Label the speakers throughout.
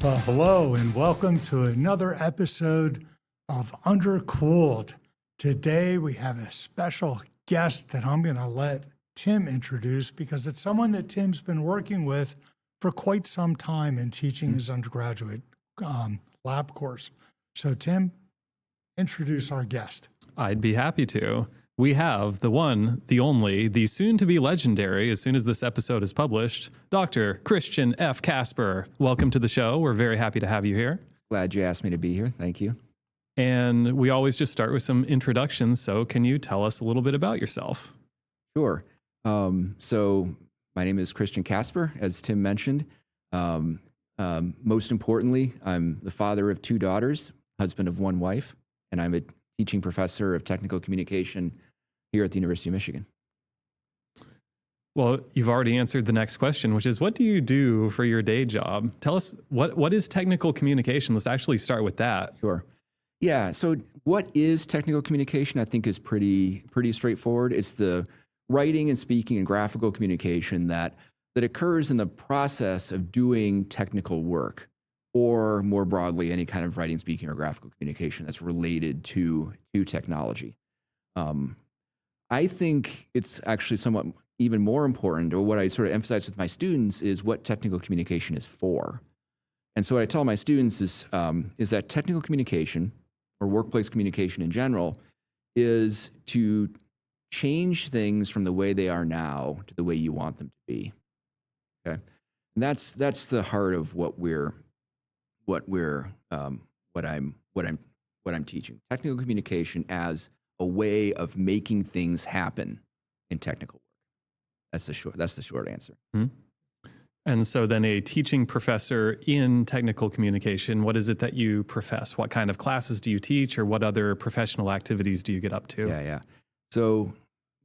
Speaker 1: Well, hello and welcome to another episode of Undercooled. Today we have a special guest that I'm going to let Tim introduce because it's someone that Tim's been working with for quite some time in teaching his undergraduate lab course. So Tim, introduce our guest.
Speaker 2: I'd be happy to. We have the one, the only, the soon-to-be legendary, as soon as this episode is published, Dr. Christian F. Casper. Welcome to the show. We're very happy to have you here.
Speaker 3: Glad you asked me to be here. Thank you.
Speaker 2: And we always just start with some introductions. So can you tell us a little bit about yourself?
Speaker 3: Sure. So my name is Christian Casper, as Tim mentioned. Most importantly, I'm the father of 2 daughters, husband of 1 wife, and I'm a teaching professor of technical communication here at the University of Michigan.
Speaker 2: Well, you've already answered the next question, which is, what do you do for your day job? Tell us, what is technical communication? Let's actually start with that.
Speaker 3: Sure. Yeah. So what is technical communication? I think is pretty straightforward. It's the writing and speaking and graphical communication that occurs in the process of doing technical work, or more broadly, any kind of writing, speaking, or graphical communication that's related to technology. I think it's actually somewhat even more important, or what I sort of emphasize with my students, is what technical communication is for. And so what I tell my students is that technical communication, or workplace communication in general, is to change things from the way they are now to the way you want them to be. Okay, and that's the heart of what I'm teaching. Technical communication as a way of making things happen in technical work. That's the short answer.
Speaker 2: Mm-hmm. And so then a teaching professor in technical communication, what is it that you profess? What kind of classes do you teach, or what other professional activities do you get up to?
Speaker 3: Yeah. So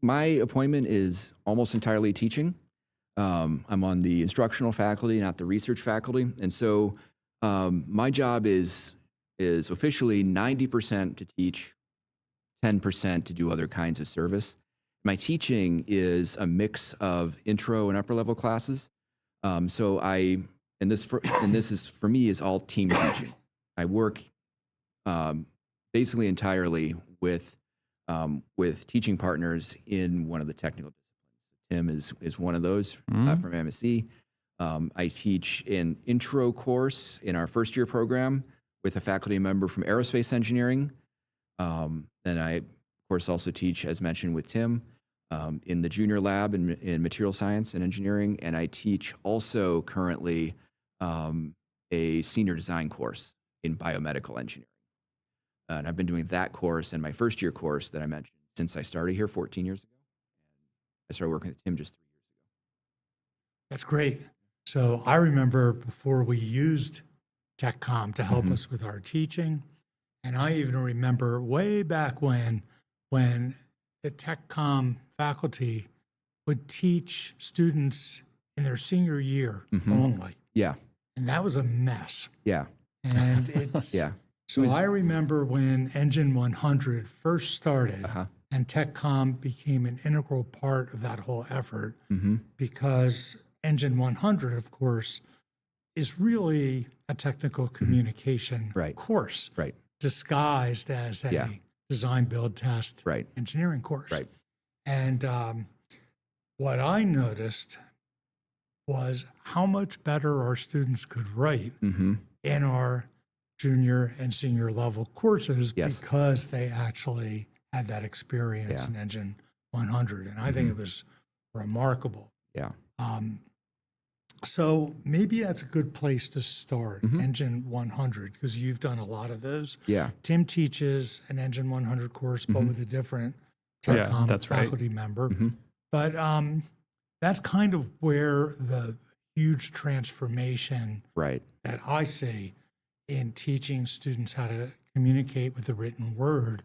Speaker 3: my appointment is almost entirely teaching. I'm on the instructional faculty, not the research faculty. And so my job is officially 90% to teach, 10% to do other kinds of service. My teaching is a mix of intro and upper level classes. So this is for me is all team teaching. I work basically entirely with teaching partners in one of the technical disciplines. Tim is one of those from MSc. I teach an intro course in our first year program with a faculty member from aerospace engineering. And I, of course, also teach, as mentioned, with Tim in the junior lab in material science and engineering. And I teach also currently a senior design course in biomedical engineering. And I've been doing that course and my first year course that I mentioned since I started here 14 years ago. I started working with Tim just 3 years ago.
Speaker 1: That's great. So I remember before we used TechCom to help us with our teaching, and I even remember way back when the TechCom faculty would teach students in their senior year only.
Speaker 3: Yeah.
Speaker 1: And that was a mess.
Speaker 3: Yeah.
Speaker 1: And it's,
Speaker 3: Yeah.
Speaker 1: So I remember when Engine 100 first started, and TechCom became an integral part of that whole effort, because Engine 100, of course, is really a technical communication course, disguised as a design, build, test engineering course.
Speaker 3: Right.
Speaker 1: And what I noticed was how much better our students could write in our junior and senior level courses because they actually had that experience in Engine 100. And I think it was remarkable.
Speaker 3: Yeah.
Speaker 1: So maybe that's a good place to start, Engine 100, because you've done a lot of those.
Speaker 3: Yeah.
Speaker 1: Tim teaches an Engine 100 course, but with a different TechCom faculty member. But that's kind of where the huge transformation that I see in teaching students how to communicate with the written word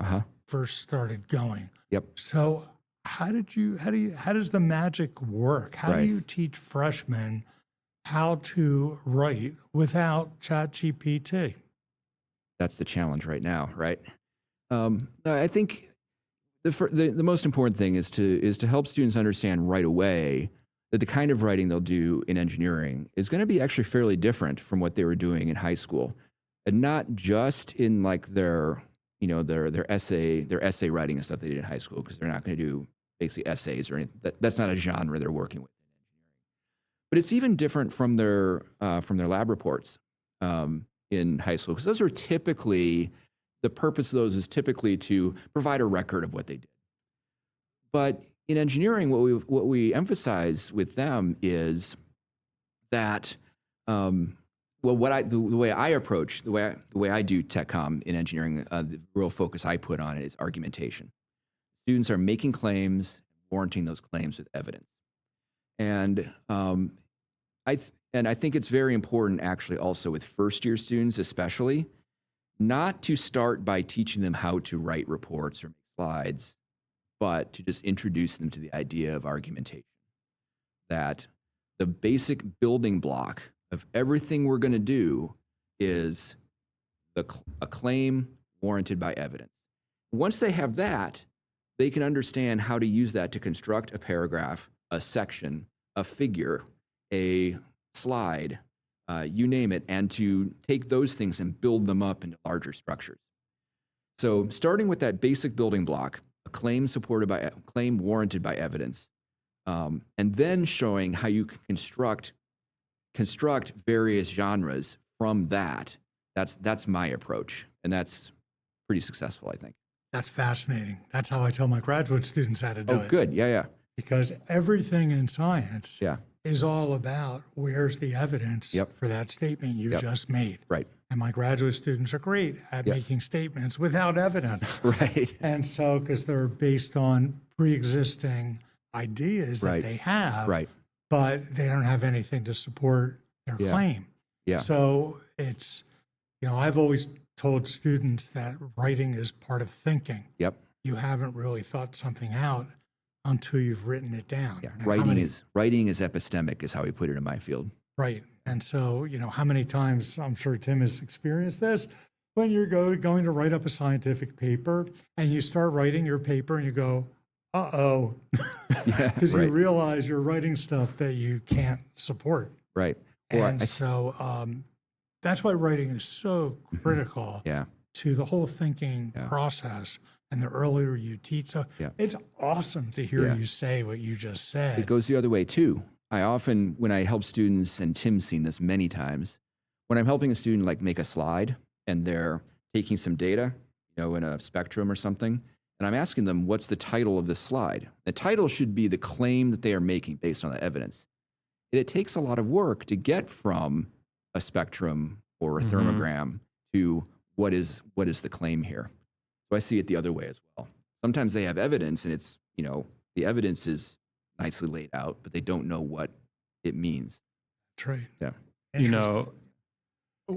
Speaker 1: first started going.
Speaker 3: Yep.
Speaker 1: So how does the magic work? How do you teach freshmen how to write without ChatGPT?
Speaker 3: That's the challenge right now, right? I think the most important thing is to help students understand right away that the kind of writing they'll do in engineering is going to be actually fairly different from what they were doing in high school, and not just in like their essay writing and stuff they did in high school, because they're not going to do basically essays or anything. That's not a genre they're working with in engineering. But it's even different from their lab reports in high school, because those are typically, the purpose of those is typically to provide a record of what they did. But in engineering, what we emphasize with them is that the way I do tech comm in engineering, the real focus I put on it is argumentation. Students are making claims, warranting those claims with evidence, and I think it's very important, actually, also with first-year students, especially, not to start by teaching them how to write reports or make slides, but to just introduce them to the idea of argumentation. That the basic building block of everything we're going to do is a claim warranted by evidence. Once they have that, they can understand how to use that to construct a paragraph, a section, a figure, a slide, you name it, and to take those things and build them up into larger structures. So starting with that basic building block, a claim warranted by evidence, and then showing how you can construct various genres from that. That's my approach, and that's pretty successful, I think.
Speaker 1: That's fascinating. That's how I tell my graduate students how to do it.
Speaker 3: Oh, good. Yeah.
Speaker 1: Because everything in science
Speaker 3: Yeah.
Speaker 1: is all about where's the evidence
Speaker 3: Yep.
Speaker 1: for that statement you
Speaker 3: Yep.
Speaker 1: just made.
Speaker 3: Right.
Speaker 1: And my graduate students are great at
Speaker 3: Yep.
Speaker 1: making statements without evidence.
Speaker 3: Right.
Speaker 1: And so, because they're based on pre-existing ideas that
Speaker 3: Right.
Speaker 1: they have,
Speaker 3: Right.
Speaker 1: but they don't have anything to support their
Speaker 3: Yeah.
Speaker 1: claim.
Speaker 3: Yeah.
Speaker 1: So it's, I've always told students that writing is part of thinking.
Speaker 3: Yep.
Speaker 1: You haven't really thought something out until you've written it down.
Speaker 3: Yeah.
Speaker 1: And how
Speaker 3: Writing
Speaker 1: many-
Speaker 3: is epistemic, is how we put it in my field.
Speaker 1: Right. And so, how many times, I'm sure Tim has experienced this, when you're going to write up a scientific paper and you start writing your paper and you go, uh-oh,
Speaker 3: Yeah.
Speaker 1: because
Speaker 3: Right.
Speaker 1: you realize you're writing stuff that you can't support.
Speaker 3: Right. Or
Speaker 1: And so that's why writing is so critical
Speaker 3: yeah.
Speaker 1: to the whole thinking
Speaker 3: Yeah.
Speaker 1: process. And the earlier you teach, so
Speaker 3: Yeah.
Speaker 1: it's awesome to hear
Speaker 3: Yeah.
Speaker 1: you say what you just said.
Speaker 3: It goes the other way too. I often, when I help students, and Tim's seen this many times, when I'm helping a student like make a slide and they're taking some data, in a spectrum or something, and I'm asking them, what's the title of this slide? The title should be the claim that they are making based on the evidence. It takes a lot of work to get from a spectrum or a thermogram to what is the claim here. So I see it the other way as well. Sometimes they have evidence and it's, the evidence is nicely laid out, but they don't know what it means.
Speaker 1: That's right.
Speaker 3: Yeah.
Speaker 1: Interesting.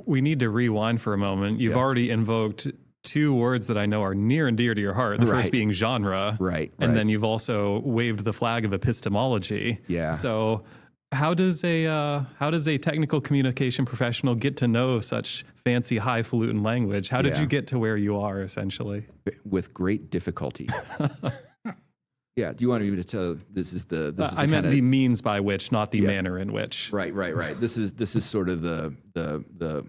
Speaker 2: We need to rewind for a moment. You've already invoked two words that I know are near and dear to your heart. The
Speaker 3: Right.
Speaker 2: first being genre.
Speaker 3: Right.
Speaker 2: And then you've also waved the flag of epistemology.
Speaker 3: Yeah.
Speaker 2: So how does a technical communication professional get to know such fancy highfalutin language? How did
Speaker 3: Yeah.
Speaker 2: you get to where you are, essentially?
Speaker 3: With great difficulty. Yeah. Do you want me to tell? This is the
Speaker 2: I meant the means by which, not the
Speaker 3: Yeah.
Speaker 2: manner in which.
Speaker 3: Right. This is sort of the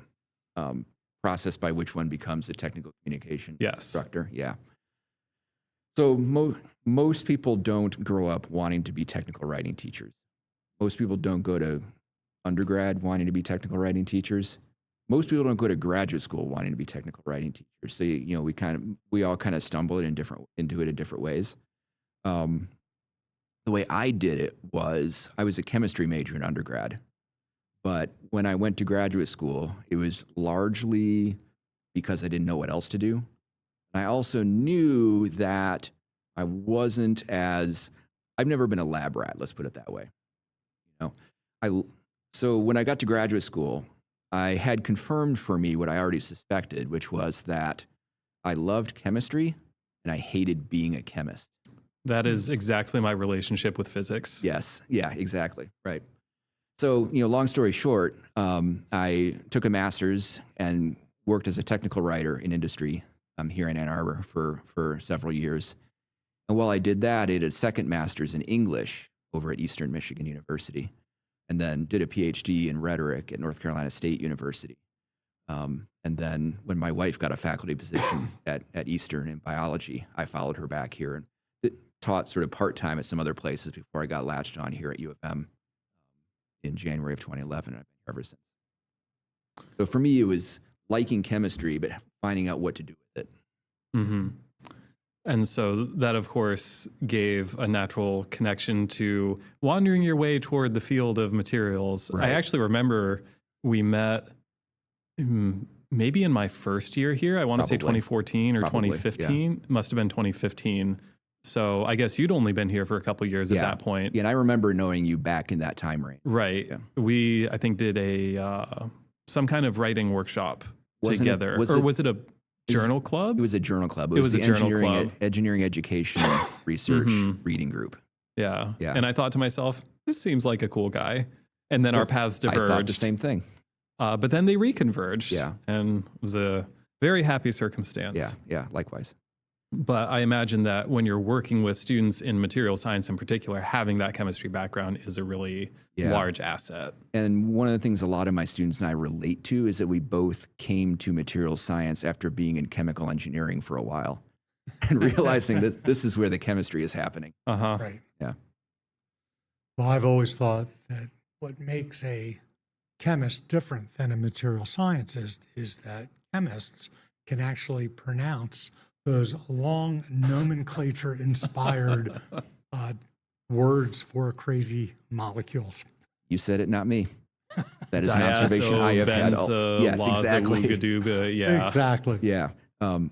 Speaker 3: process by which one becomes a technical communication
Speaker 2: Yes.
Speaker 3: instructor. Yeah. So most people don't grow up wanting to be technical writing teachers. Most people don't go to undergrad wanting to be technical writing teachers. Most people don't go to graduate school wanting to be technical writing teachers. So we all kind of stumble into it in different ways. The way I did it was I was a chemistry major in undergrad, but when I went to graduate school, it was largely because I didn't know what else to do. I also knew that I've never been a lab rat, let's put it that way. So when I got to graduate school, I had confirmed for me what I already suspected, which was that I loved chemistry and I hated being a chemist.
Speaker 2: That is exactly my relationship with physics.
Speaker 3: Yes. Yeah, exactly. Right. So, long story short, I took a master's and worked as a technical writer in industry here in Ann Arbor for several years. And while I did that, I did a second master's in English, over at Eastern Michigan University, and then did a PhD in rhetoric at North Carolina State University. And then when my wife got a faculty position at Eastern in biology, I followed her back here and taught sort of part-time at some other places before I got latched on here at U of M in January of 2011. I've been here ever since. So for me, it was liking chemistry, but finding out what to do with it.
Speaker 2: Mm-hmm. And so that, of course, gave a natural connection to wandering your way toward the field of materials.
Speaker 3: Right.
Speaker 2: I actually remember we met maybe in my first year here. I want to say 2014 or 2015. Yeah. Must have been 2015. So I guess you'd only been here for a couple of years at that point.
Speaker 3: Yeah, and I remember knowing you back in that time range.
Speaker 2: Right. Yeah. We, I think, did some kind of writing workshop together. Was it a journal club?
Speaker 3: It was a journal club. It was the engineering education research reading group.
Speaker 2: Yeah. And I thought to myself, this seems like a cool guy. And then our paths diverged.
Speaker 3: I thought the same thing.
Speaker 2: But then they reconverged.
Speaker 3: Yeah.
Speaker 2: And it was a very happy circumstance.
Speaker 3: Yeah, likewise.
Speaker 2: But I imagine that when you're working with students in material science in particular, having that chemistry background is a really large asset.
Speaker 3: And one of the things a lot of my students and I relate to is that we both came to material science after being in chemical engineering for a while and realizing that this is where the chemistry is happening.
Speaker 1: Right.
Speaker 3: Yeah.
Speaker 1: Well, I've always thought that what makes a chemist different than a material scientist is that chemists can actually pronounce those long nomenclature-inspired words for crazy molecules.
Speaker 3: You said it, not me. That is an observation I have had. Yes, exactly.
Speaker 2: Yeah,
Speaker 1: exactly.
Speaker 3: Yeah,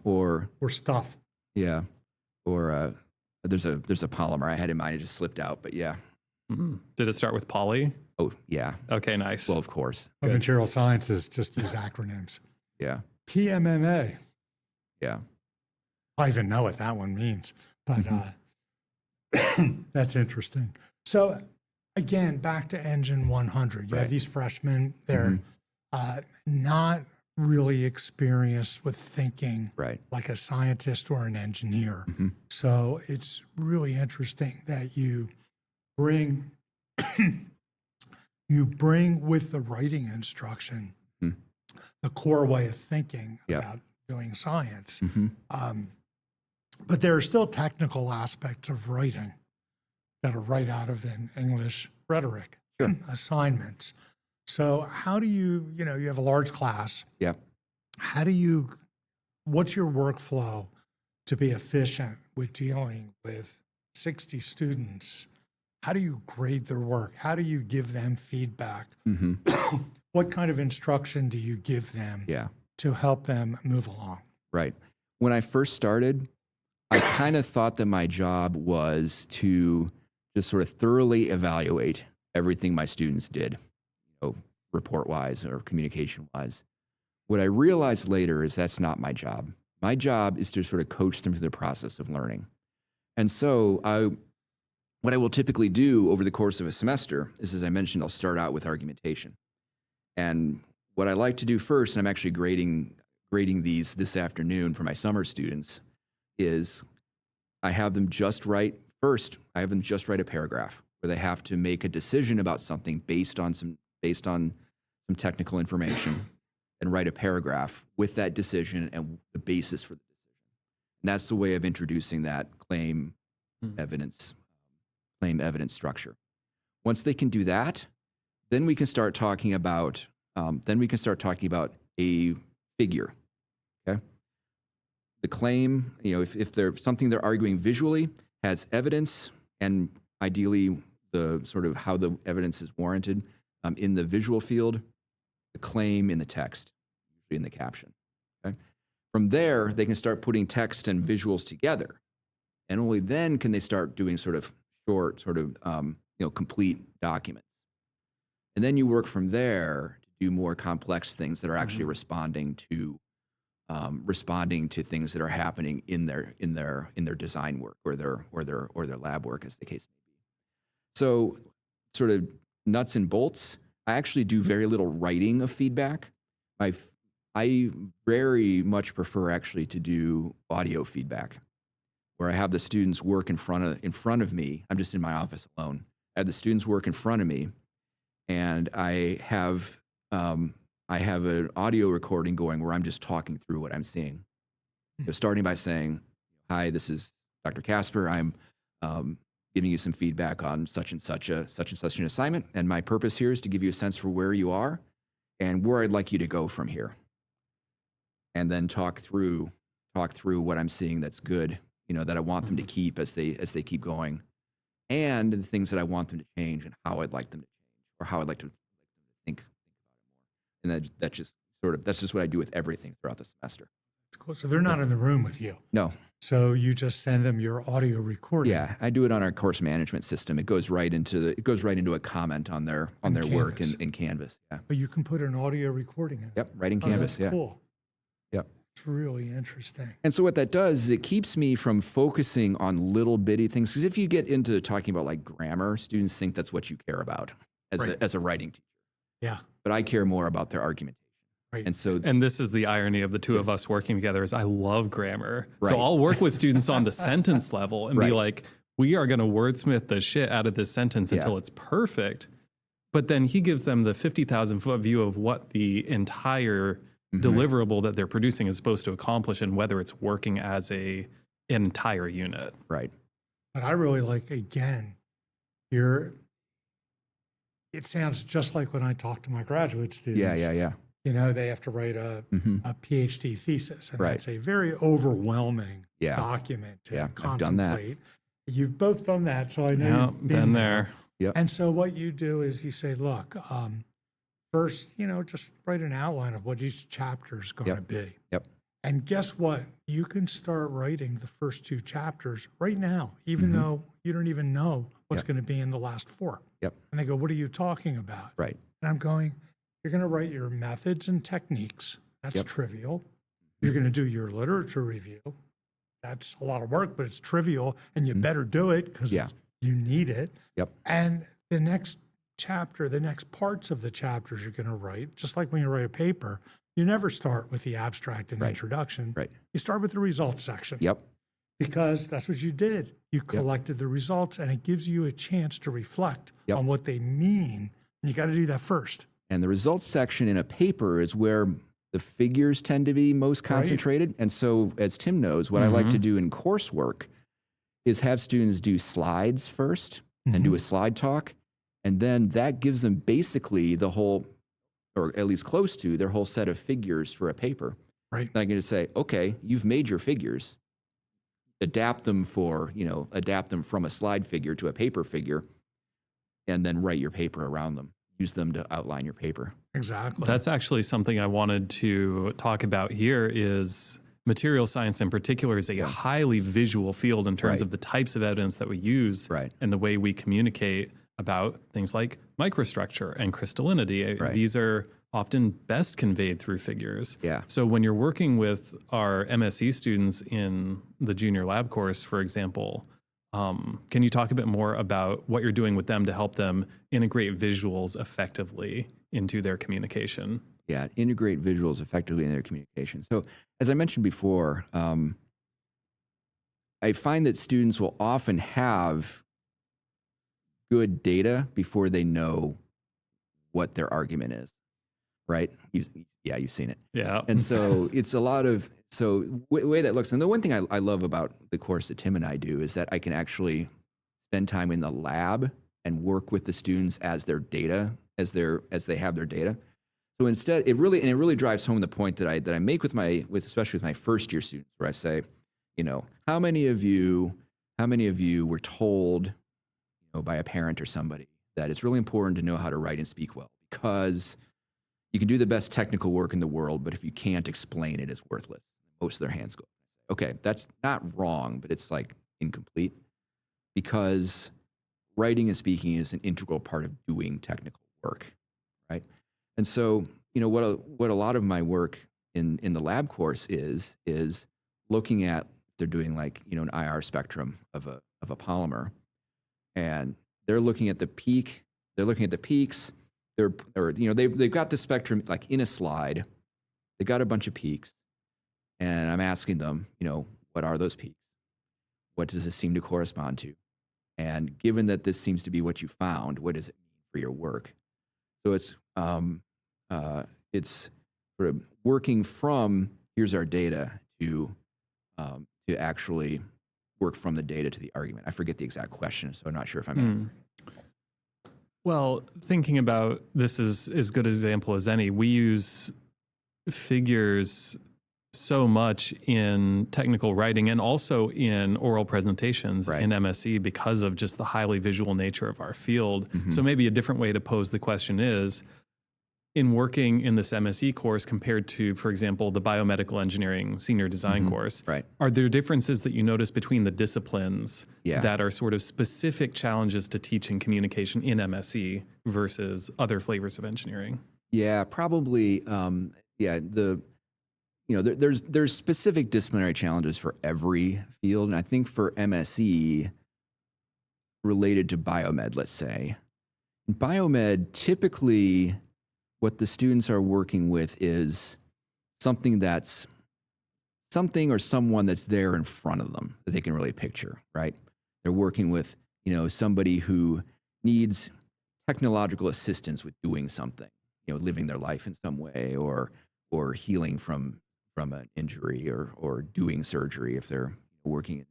Speaker 3: or
Speaker 1: stuff.
Speaker 3: Yeah, or there's a polymer I had in mind. It just slipped out, but yeah.
Speaker 2: Mm-hmm. Did it start with poly?
Speaker 3: Oh, yeah.
Speaker 2: Okay, nice.
Speaker 3: Well, of course.
Speaker 1: Material sciences just use acronyms.
Speaker 3: Yeah.
Speaker 1: PMMA.
Speaker 3: Yeah.
Speaker 1: I even know what that one means, but that's interesting. So again, back to Engine 100. You have these freshmen, they're not really experienced with thinking like a scientist or an engineer. So it's really interesting that you bring with the writing instruction the core way of thinking about doing science. But there are still technical aspects of writing that are right out of an English rhetoric assignments. So how do you have a large class.
Speaker 3: Yeah.
Speaker 1: What's your workflow to be efficient with dealing with 60 students? How do you grade their work? How do you give them feedback? What kind of instruction do you give them to help them move along?
Speaker 3: Right. When I first started, I kind of thought that my job was to just sort of thoroughly evaluate everything my students did, report-wise or communication-wise. What I realized later is that's not my job. My job is to sort of coach them through the process of learning. And so what I will typically do over the course of a semester is, as I mentioned, I'll start out with argumentation. And what I like to do first, and I'm actually grading these this afternoon for my summer students, is I have them just write a paragraph where they have to make a decision about something based on some technical information and write a paragraph with that decision and the basis for the decision. And that's the way of introducing that claim evidence structure. Once they can do that, then we can start talking about a figure. Okay. The claim, if there's something they're arguing visually, has evidence, and ideally the sort of how the evidence is warranted in the visual field, the claim in the text, usually in the caption. Okay? From there, they can start putting text and visuals together, and only then can they start doing sort of short, complete documents. And then you work from there to do more complex things that are actually responding to things that are happening in their design work or their lab work, as the case may be. So, sort of nuts and bolts. I actually do very little writing of feedback. I very much prefer actually to do audio feedback, where I have the students work in front of me. I'm just in my office alone, I have the students' work in front of me, and I have an audio recording going where I'm just talking through what I'm seeing. So starting by saying, "Hi, this is Dr. Casper. I'm giving you some feedback on such and such an assignment, and my purpose here is to give you a sense for where you are and where I'd like you to go from here." And then talk through what I'm seeing that's good, that I want them to keep as they keep going, and the things that I want them to change and how I'd like them to change, or how I'd like to think about it more. And that's just what I do with everything throughout the semester.
Speaker 1: That's cool. So they're not in the room with you.
Speaker 3: No.
Speaker 1: So you just send them your audio recording.
Speaker 3: Yeah, I do it on our course management system. It goes right into a comment on their work in Canvas. Yeah.
Speaker 1: But you can put an audio recording in.
Speaker 3: Yep, right in
Speaker 1: Oh,
Speaker 3: Canvas.
Speaker 1: that's
Speaker 3: Yeah.
Speaker 1: cool.
Speaker 3: Yep.
Speaker 1: It's really interesting.
Speaker 3: And so what that does is it keeps me from focusing on little bitty things. Because if you get into talking about like grammar, students think that's what you care about as a writing teacher.
Speaker 1: Yeah.
Speaker 3: But I care more about their argumentation.
Speaker 1: Right.
Speaker 3: And
Speaker 2: this is the irony of the two of us working together is I love grammar.
Speaker 3: Right.
Speaker 2: So I'll work with students on the sentence level and be
Speaker 3: Right.
Speaker 2: like, we are going to wordsmith the shit out of this sentence until it's perfect. But then he gives them the 50,000 foot view of what the entire deliverable that they're producing is supposed to accomplish and whether it's working as an entire unit.
Speaker 3: Right.
Speaker 1: But I really like, again, it sounds just like when I talk to my graduate students.
Speaker 3: Yeah.
Speaker 1: They have to write a PhD thesis, and
Speaker 3: Right.
Speaker 1: it's a very overwhelming
Speaker 3: Yeah.
Speaker 1: document to
Speaker 3: Yeah, I've
Speaker 1: contemplate.
Speaker 3: done that.
Speaker 1: You've both done that, so I know
Speaker 2: Yeah,
Speaker 1: you've
Speaker 2: been there.
Speaker 3: Yep.
Speaker 1: And so what you do is you say, look, first, just write an outline of what each chapter is going to be.
Speaker 3: Yep.
Speaker 1: And guess what? You can start writing the first 2 chapters right now, even though you don't even know what's going to be in the last 4.
Speaker 3: Yep.
Speaker 1: And they go, what are you talking about?
Speaker 3: Right.
Speaker 1: And I'm going, you're going to write your methods and techniques. That's
Speaker 3: Yep.
Speaker 1: trivial. You're going to do your literature review. That's a lot of work, but it's trivial, and you better do it because you need it.
Speaker 3: Yep.
Speaker 1: And the next chapter, the next parts of the chapters you're going to write, just like when you write a paper, you never start with the abstract and introduction.
Speaker 3: Right.
Speaker 1: You start with the results section.
Speaker 3: Yep.
Speaker 1: Because that's what you did. You collected the results, and it gives you a chance to reflect on what they mean. And you got to do that first.
Speaker 3: And the results section in a paper is where the figures tend to be most concentrated. And so, as Tim knows, what I like to do in coursework is have students do slides first and do a slide talk. And then that gives them basically the whole, or at least close to their whole set of figures for a paper.
Speaker 1: Right.
Speaker 3: Then I'm going to say, okay, you've made your figures. Adapt them from a slide figure to a paper figure, and then write your paper around them. Use them to outline your paper.
Speaker 1: Exactly.
Speaker 2: That's actually something I wanted to talk about here is material science in particular is a highly visual field in terms of the types of evidence that we use and the way we communicate about things like microstructure and crystallinity. These are often best conveyed through figures.
Speaker 3: Yeah.
Speaker 2: So when you're working with our MSc students in the junior lab course, for example, can you talk a bit more about what you're doing with them to help them integrate visuals effectively into their communication?
Speaker 3: Yeah, integrate visuals effectively in their communication. So as I mentioned before, I find that students will often have good data before they know what their argument is, right? You've seen it.
Speaker 2: Yeah.
Speaker 3: And so it's a lot of, way that looks, and the one thing I love about the course that Tim and I do is that I can actually spend time in the lab and work with the students as their data, as they have their data. So instead, it really drives home the point that I make especially with my first year students, where I say, how many of you were told, by a parent or somebody that it's really important to know how to write and speak well, because you can do the best technical work in the world, but if you can't explain it, it's worthless. Most of their hands go. Okay, that's not wrong, but it's like incomplete, because writing and speaking is an integral part of doing technical work, right? And so, what a lot of my work in the lab course is looking at, they're doing like, an IR spectrum of a polymer, and they're looking at the peak, they're looking at the peaks, they've got the spectrum like in a slide, they got a bunch of peaks, and I'm asking them, what are those peaks? What does this seem to correspond to? And given that this seems to be what you found, what does it mean for your work? So it's sort of working from here's our data to actually work from the data to the argument. I forget the exact question, so I'm not sure if I'm answering.
Speaker 2: Well, thinking about this is as good an example as any. We use figures so much in technical writing and also in oral presentations in MSE because of just the highly visual nature of our field. So maybe a different way to pose the question is, in working in this MSE course compared to, for example, the biomedical engineering senior design course, are there differences that you notice between the disciplines that are sort of specific challenges to teaching communication in MSE versus other flavors of engineering?
Speaker 3: Yeah, probably. There's specific disciplinary challenges for every field, and I think for MSE related to biomed, let's say, in biomed, typically what the students are working with is something or someone that's there in front of them that they can really picture, right? They're working with, somebody who needs technological assistance with doing something, living their life in some way or healing from an injury or doing surgery if they're working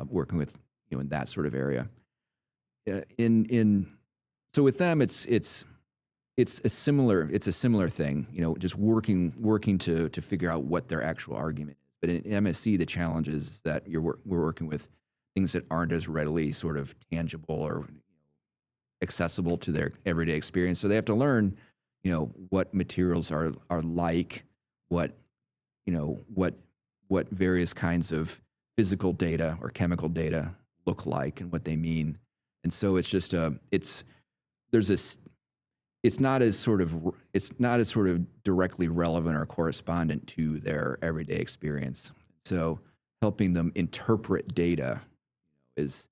Speaker 3: with, in that sort of area. So with them, it's a similar thing, just working to figure out what their actual argument is. But in MSc, the challenge is that we're working with things that aren't as readily sort of tangible or accessible to their everyday experience. So they have to learn, what materials are like, what various kinds of physical data or chemical data look like and what they mean. And so it's just it's not as sort of directly relevant or correspondent to their everyday experience. So helping them interpret data is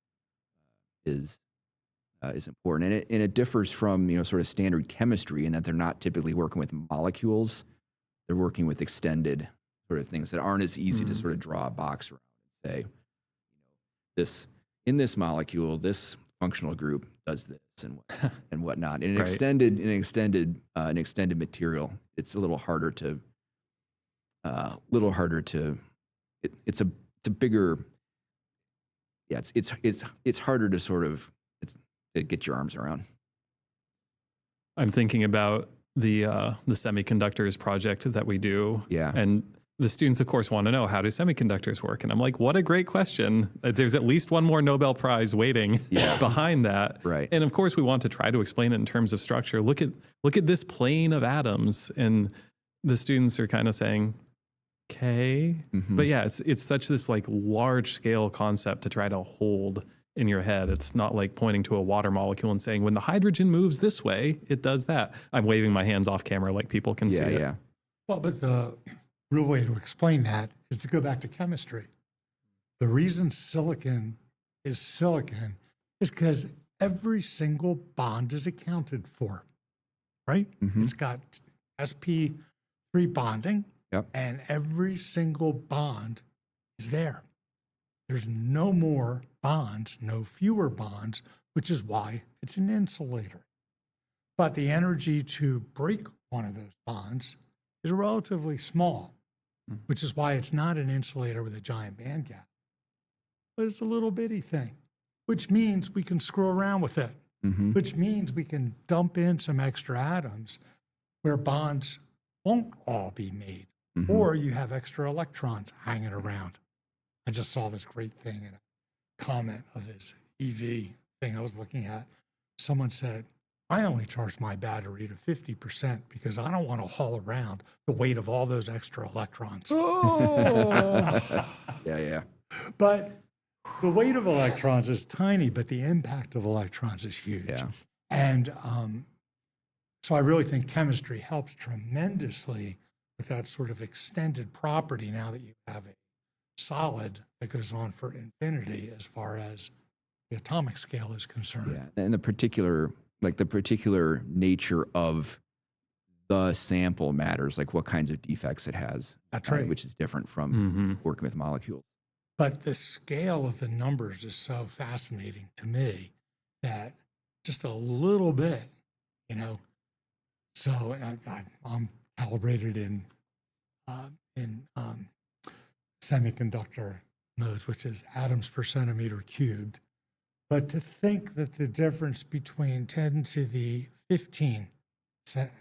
Speaker 3: important, and it differs from sort of standard chemistry in that they're not typically working with molecules; they're working with extended sort of things that aren't as easy to sort of draw a box around and say, in this molecule, this functional group does this and whatnot. In an extended material, it's a little harder to it's a bigger, it's harder to sort of to get your arms around.
Speaker 2: I'm thinking about the semiconductors project that we do.
Speaker 3: Yeah.
Speaker 2: And the students, of course, want to know, how do semiconductors work? And I'm like, what a great question. There's at least one more Nobel Prize waiting behind that.
Speaker 3: Right.
Speaker 2: And of course, we want to try to explain it in terms of structure. Look at this plane of atoms. And the students are kind of saying, okay. But yeah, it's such this like large scale concept to try to hold in your head. It's not like pointing to a water molecule and saying, when the hydrogen moves this way, it does that. I'm waving my hands off camera like people can see it.
Speaker 3: Yeah.
Speaker 1: Well, but the real way to explain that is to go back to chemistry. The reason silicon is because every single bond is accounted for, right? It's got sp3 bonding, and every single bond is there. There's no more bonds, no fewer bonds, which is why it's an insulator. But the energy to break one of those bonds is relatively small, which is why it's not an insulator with a giant band gap. But it's a little bitty thing, which means we can screw around with it, which means we can dump in some extra atoms where bonds won't all be made, or you have extra electrons hanging around. I just saw this great thing in a comment of this EV thing I was looking at. Someone said, I only charge my battery to 50% because I don't want to haul around the weight of all those extra electrons.
Speaker 3: Yeah.
Speaker 1: But the weight of electrons is tiny, but the impact of electrons is huge.
Speaker 3: Yeah.
Speaker 1: And so I really think chemistry helps tremendously with that sort of extended property now that you have a solid that goes on for infinity as far as the atomic scale is concerned.
Speaker 3: Yeah, and the particular nature of the sample matters, like what kinds of defects it has.
Speaker 1: That's right.
Speaker 3: Which is different from working with molecules.
Speaker 1: But the scale of the numbers is so fascinating to me that just a little bit, you know. So I'm calibrated in semiconductor nodes, which is atoms per centimeter cubed. But to think that the difference between 10 to the 15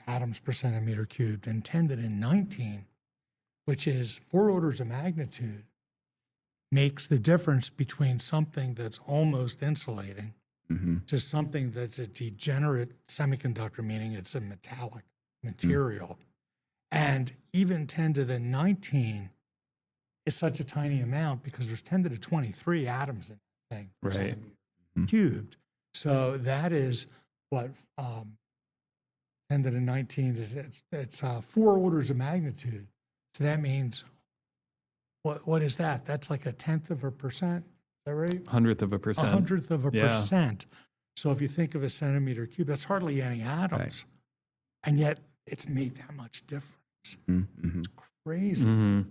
Speaker 1: atoms per centimeter cubed and 10 to the 19, which is 4 orders of magnitude, makes the difference between something that's almost insulating to something that's a degenerate semiconductor, meaning it's a metallic material. And even 10 to the 19 is such a tiny amount because there's 10 to the 23 atoms in that thing,
Speaker 2: Right.
Speaker 1: centimeter cubed. So that is what 10 to the 19 is. It's 4 orders of magnitude. So that means what is that? That's like 1/10 of a percent. Is that right?
Speaker 2: 100th of a percent.
Speaker 1: 100th of a
Speaker 2: Yeah.
Speaker 1: percent. So if you think of a centimeter cube, that's hardly any atoms.
Speaker 3: Right.
Speaker 1: And yet it's made that much difference. It's crazy.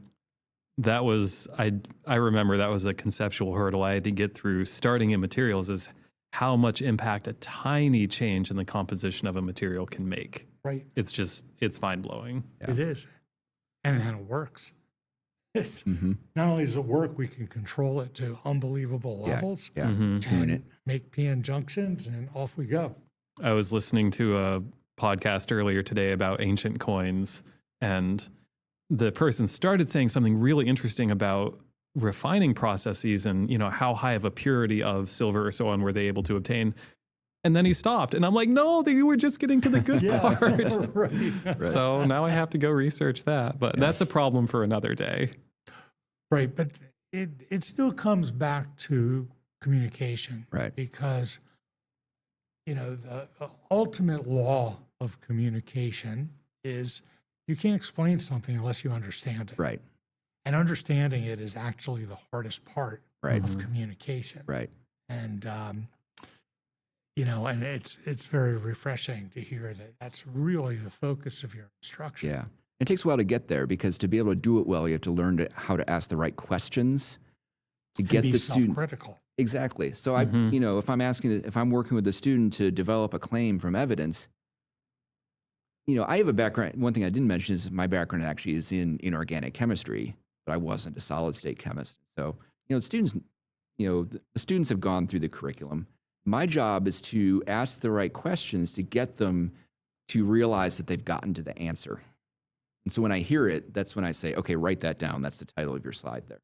Speaker 2: That was, I remember that was a conceptual hurdle I had to get through starting in materials, is how much impact a tiny change in the composition of a material can make.
Speaker 1: Right.
Speaker 2: It's mind blowing.
Speaker 1: It is. And then it works. Not only does it work, we can control it to unbelievable levels.
Speaker 3: Tune it.
Speaker 1: Make PN junctions, and off we go.
Speaker 2: I was listening to a podcast earlier today about ancient coins, and the person started saying something really interesting about refining processes and, you know, how high of a purity of silver or so on were they able to obtain. And then he stopped, and I'm like, no, you were just getting to the good part.
Speaker 1: Right.
Speaker 2: So now I have to go research that, but that's a problem for another day.
Speaker 1: Right. But it still comes back to communication.
Speaker 3: Right.
Speaker 1: Because, you know, the ultimate law of communication is you can't explain something unless you understand it.
Speaker 3: Right.
Speaker 1: And understanding it is actually the hardest part of communication.
Speaker 3: Right.
Speaker 1: And, you know, and it's very refreshing to hear that that's really the focus of your instruction.
Speaker 3: Yeah. It takes a while to get there because to be able to do it well, you have to learn how to ask the right questions to get
Speaker 1: Be
Speaker 3: the students.
Speaker 1: self-critical.
Speaker 3: Exactly. So you know, if I'm working with a student to develop a claim from evidence, you know, I have a background. One thing I didn't mention is my background actually is in inorganic chemistry, but I wasn't a solid state chemist. So, you know, the students have gone through the curriculum. My job is to ask the right questions to get them to realize that they've gotten to the answer. And so when I hear it, that's when I say, okay, write that down. That's the title of your slide there.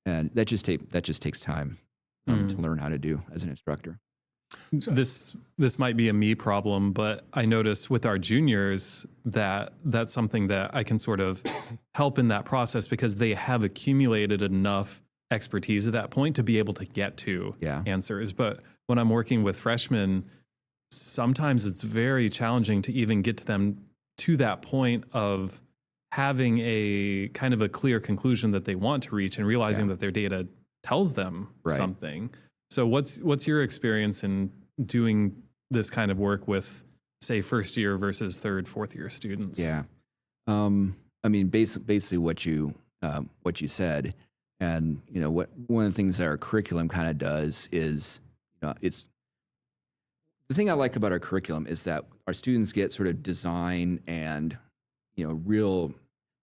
Speaker 3: And that just takes time to learn how to do as an instructor.
Speaker 2: This might be a me problem, but I notice with our juniors that that's something that I can sort of help in that process because they have accumulated enough expertise at that point to be able to get to answers. But when I'm working with freshmen, sometimes it's very challenging to even get to them to that point of having a kind of a clear conclusion that they want to reach and realizing that their data tells them something. So what's your experience in doing this kind of work with, say, first year versus third, fourth year students?
Speaker 3: Yeah. I mean, basically what you said, and you know what one of the things that our curriculum kind of does is, you know, it's the thing I like about our curriculum is that our students get sort of design and, you know,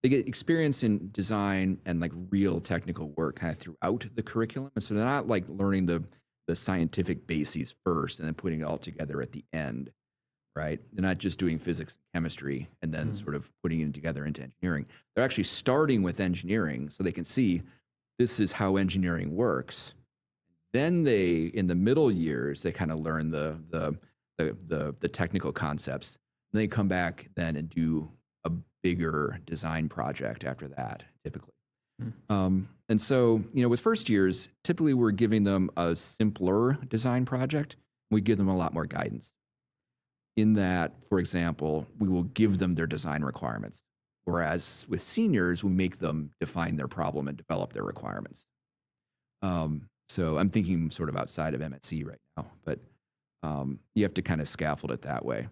Speaker 3: they get experience in design and like real technical work kind of throughout the curriculum. And so they're not like learning the scientific bases first and then putting it all together at the end, right? They're not just doing physics and chemistry and then sort of putting it together into engineering. They're actually starting with engineering so they can see this is how engineering works. Then in the middle years, they kind of learn the technical concepts. And they come back then and do a bigger design project after that, typically. And so, you know, with first years, typically we're giving them a simpler design project. We give them a lot more guidance. In that, for example, we will give them their design requirements. Whereas with seniors, we make them define their problem and develop their requirements. So I'm thinking sort of outside of MSc right now, but you have to kind of scaffold it that way.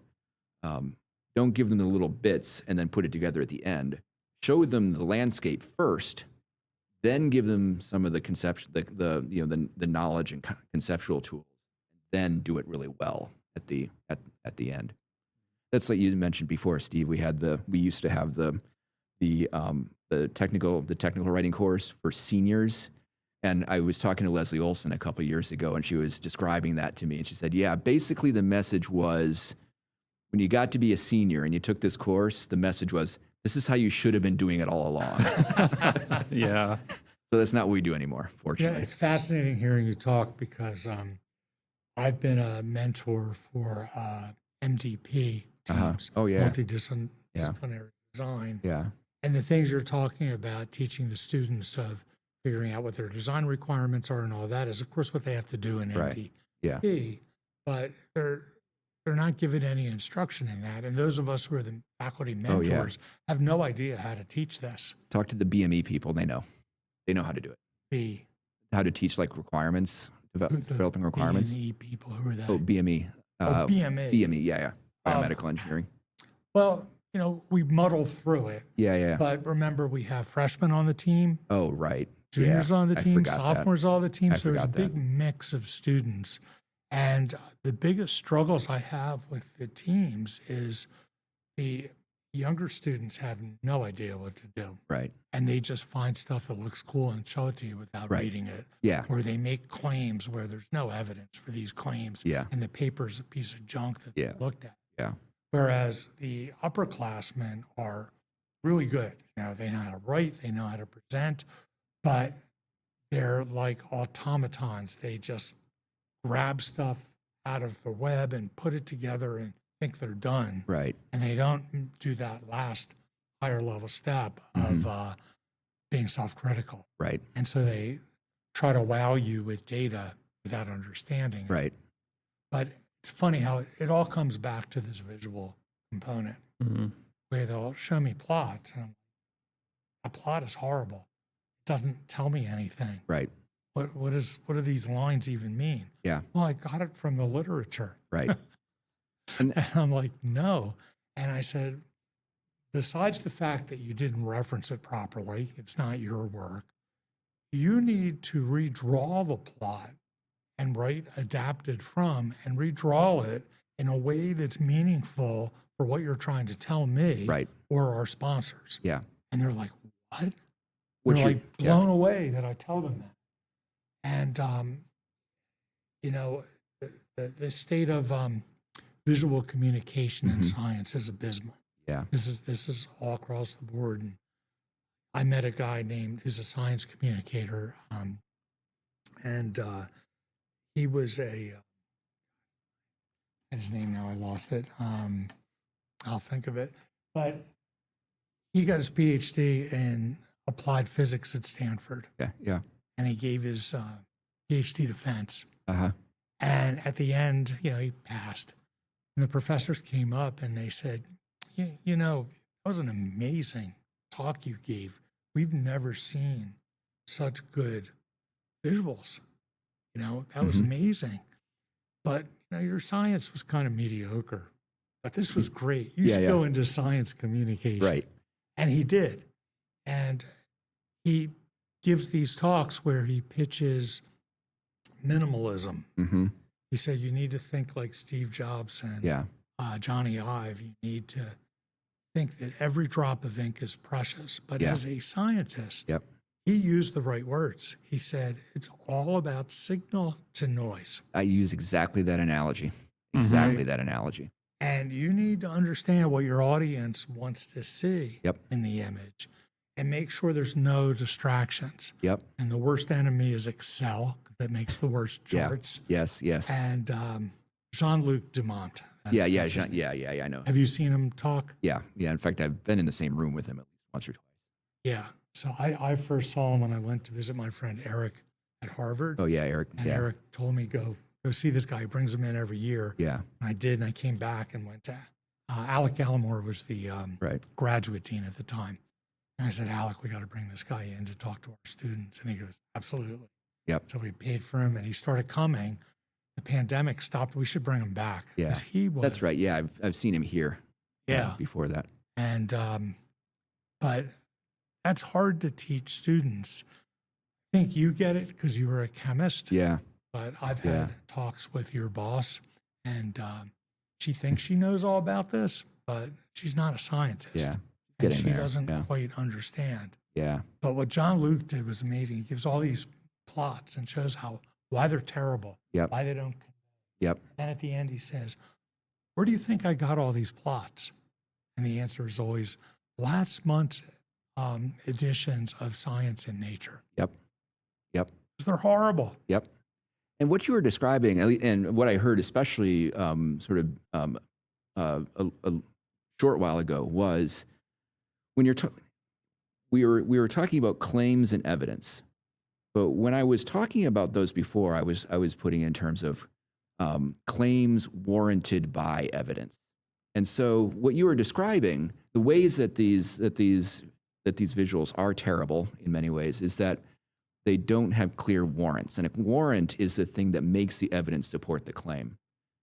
Speaker 3: Don't give them the little bits and then put it together at the end. Show them the landscape first, then give them some of the conception, the knowledge and conceptual tools, then do it really well at the end. That's like you mentioned before, Steve. We used to have the technical writing course for seniors. And I was talking to Leslie Olson a couple of years ago, and she was describing that to me. And she said, yeah, basically the message was, when you got to be a senior and you took this course, the message was, this is how you should have been doing it all along.
Speaker 2: Yeah.
Speaker 3: So that's not what we do anymore,
Speaker 1: Yeah,
Speaker 3: fortunately.
Speaker 1: it's fascinating hearing you talk because I've been a mentor for MDP teams,
Speaker 3: Oh, yeah.
Speaker 1: multidisciplinary design.
Speaker 3: Yeah.
Speaker 1: And the things you're talking about, teaching the students of figuring out what their design requirements are and all that is, of course, what they have to do in
Speaker 3: Right. Yeah.
Speaker 1: MDP. But they're not given any instruction in that. And those of us who are the faculty mentors have no idea how to teach this.
Speaker 3: Talk to the BME people. They know. They know how to do it. How to teach like requirements, developing requirements.
Speaker 1: BME people, who are that?
Speaker 3: Oh, BME.
Speaker 1: BME.
Speaker 3: BME, yeah. Biomedical engineering.
Speaker 1: Well, we muddle through it.
Speaker 3: Yeah.
Speaker 1: But remember, we have freshmen on the team,
Speaker 3: Oh, right.
Speaker 1: juniors on the
Speaker 3: I
Speaker 1: team,
Speaker 3: forgot that.
Speaker 1: sophomores on the team.
Speaker 3: I
Speaker 1: So there's a
Speaker 3: forgot
Speaker 1: big mix of students. And the biggest struggles I have with the teams is the younger students have no idea what to do.
Speaker 3: Right.
Speaker 1: And they just find stuff that looks cool and show it to you without
Speaker 3: Right.
Speaker 1: reading it.
Speaker 3: Yeah.
Speaker 1: Or they make claims where there's no evidence for these claims.
Speaker 3: Yeah.
Speaker 1: And the paper's a piece of junk that
Speaker 3: Yeah.
Speaker 1: they looked at.
Speaker 3: Yeah.
Speaker 1: Whereas the upperclassmen are really good. They know how to write, they know how to present, but they're like automatons. They just grab stuff out of the web and put it together and think they're done.
Speaker 3: Right.
Speaker 1: And they don't do that last higher level step of being self-critical.
Speaker 3: Right.
Speaker 1: And so they try to wow you with data without understanding it.
Speaker 3: Right.
Speaker 1: But it's funny how it all comes back to this visual component
Speaker 2: Mm-hmm.
Speaker 1: where they'll show me plots. And a plot is horrible. It doesn't tell me anything.
Speaker 3: Right.
Speaker 1: What do these lines even mean?
Speaker 3: Yeah.
Speaker 1: Well, I got it from the literature.
Speaker 3: Right.
Speaker 1: And I'm like, no. And I said, besides the fact that you didn't reference it properly, it's not your work, you need to redraw the plot and write adapted from and redraw it in a way that's meaningful for what you're trying to tell me
Speaker 3: Right.
Speaker 1: or our sponsors.
Speaker 3: Yeah.
Speaker 1: And they're like, what?
Speaker 3: Which
Speaker 1: They're
Speaker 3: you-
Speaker 1: like blown away that I tell them that. And, the state of visual communication in science is abysmal.
Speaker 3: Yeah.
Speaker 1: This is all across the board. And I met a guy who's a science communicator, and he was and his name now, I lost it. I'll think of it. But he got his PhD in applied physics at Stanford,
Speaker 3: Yeah. Yeah.
Speaker 1: and he gave his PhD defense.
Speaker 3: Uh-huh.
Speaker 1: And at the end, he passed. And the professors came up and they said, that was an amazing talk you gave. We've never seen such good visuals. That was amazing. But, your science was kind of mediocre. But this was great. You should go into science communication.
Speaker 3: Right.
Speaker 1: And he did. And he gives these talks where he pitches minimalism.
Speaker 3: Mm-hmm.
Speaker 1: He said, you need to think like Steve Jobs and
Speaker 3: Yeah.
Speaker 1: Johnny Ive. You need to think that every drop of ink is precious. But
Speaker 3: Yeah.
Speaker 1: as a scientist,
Speaker 3: Yep.
Speaker 1: he used the right words. He said, it's all about signal to noise.
Speaker 3: I use exactly that analogy. Exactly that analogy.
Speaker 1: And you need to understand what your audience wants to see
Speaker 3: Yep.
Speaker 1: in the image and make sure there's no distractions.
Speaker 3: Yep.
Speaker 1: And the worst enemy is Excel that makes the worst
Speaker 3: Yeah.
Speaker 1: charts.
Speaker 3: Yes. Yes.
Speaker 1: And Jean-Luc Dumont.
Speaker 3: Yeah. Yeah.
Speaker 1: That's his name.
Speaker 3: Yeah. I know.
Speaker 1: Have you seen him talk?
Speaker 3: Yeah. Yeah. In fact, I've been in the same room with him at least once or twice.
Speaker 1: Yeah. So I first saw him when I went to visit my friend Eric at Harvard.
Speaker 3: Oh, yeah, Eric.
Speaker 1: And
Speaker 3: Yeah.
Speaker 1: Eric told me, go see this guy. He brings him in every year.
Speaker 3: Yeah.
Speaker 1: And I did. And I came back and went to Alec Gallimore was the
Speaker 3: Right.
Speaker 1: graduate dean at the time. And I said, Alec, we got to bring this guy in to talk to our students. And he goes, absolutely.
Speaker 3: Yep.
Speaker 1: So we paid for him and he started coming. The pandemic stopped. We should bring him back.
Speaker 3: Yeah.
Speaker 1: 'Cause he was.
Speaker 3: That's right. Yeah. I've seen him here.
Speaker 1: Yeah.
Speaker 3: Before that.
Speaker 1: And, but that's hard to teach students think you get it because you were a chemist.
Speaker 3: Yeah.
Speaker 1: But I've
Speaker 3: Yeah.
Speaker 1: had talks with your boss, and she thinks she knows all about this, but she's not a scientist.
Speaker 3: Yeah.
Speaker 1: And
Speaker 3: Getting
Speaker 1: she
Speaker 3: there.
Speaker 1: doesn't
Speaker 3: Yeah.
Speaker 1: quite understand.
Speaker 3: Yeah.
Speaker 1: But what John Luke did was amazing. He gives all these plots and shows why they're terrible,
Speaker 3: Yep.
Speaker 1: why they don't.
Speaker 3: Yep.
Speaker 1: And at the end, he says, "Where do you think I got all these plots?" And the answer is always last month's editions of Science and Nature.
Speaker 3: Yep. Yep.
Speaker 1: 'Cause they're horrible.
Speaker 3: Yep. And what you were describing, and what I heard, especially a short while ago, was when we were talking about claims and evidence. But when I was talking about those before, I was putting in terms of claims warranted by evidence. And so what you were describing, the ways that these visuals are terrible in many ways, is that they don't have clear warrants. And a warrant is the thing that makes the evidence support the claim.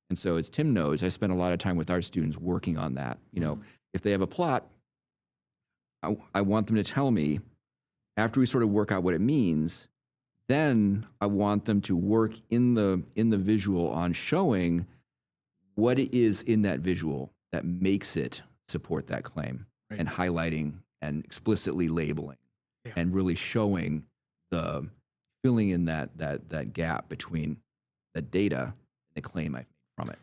Speaker 3: And so as Tim knows, I spend a lot of time with our students working on that. You know, if they have a plot, I want them to tell me, after we sort of work out what it means, then I want them to work in the visual on showing what it is in that visual that makes it support that claim,
Speaker 1: Right.
Speaker 3: and highlighting and explicitly labeling,
Speaker 1: Yeah.
Speaker 3: and really showing filling in that gap between the data and the claim I've made from it.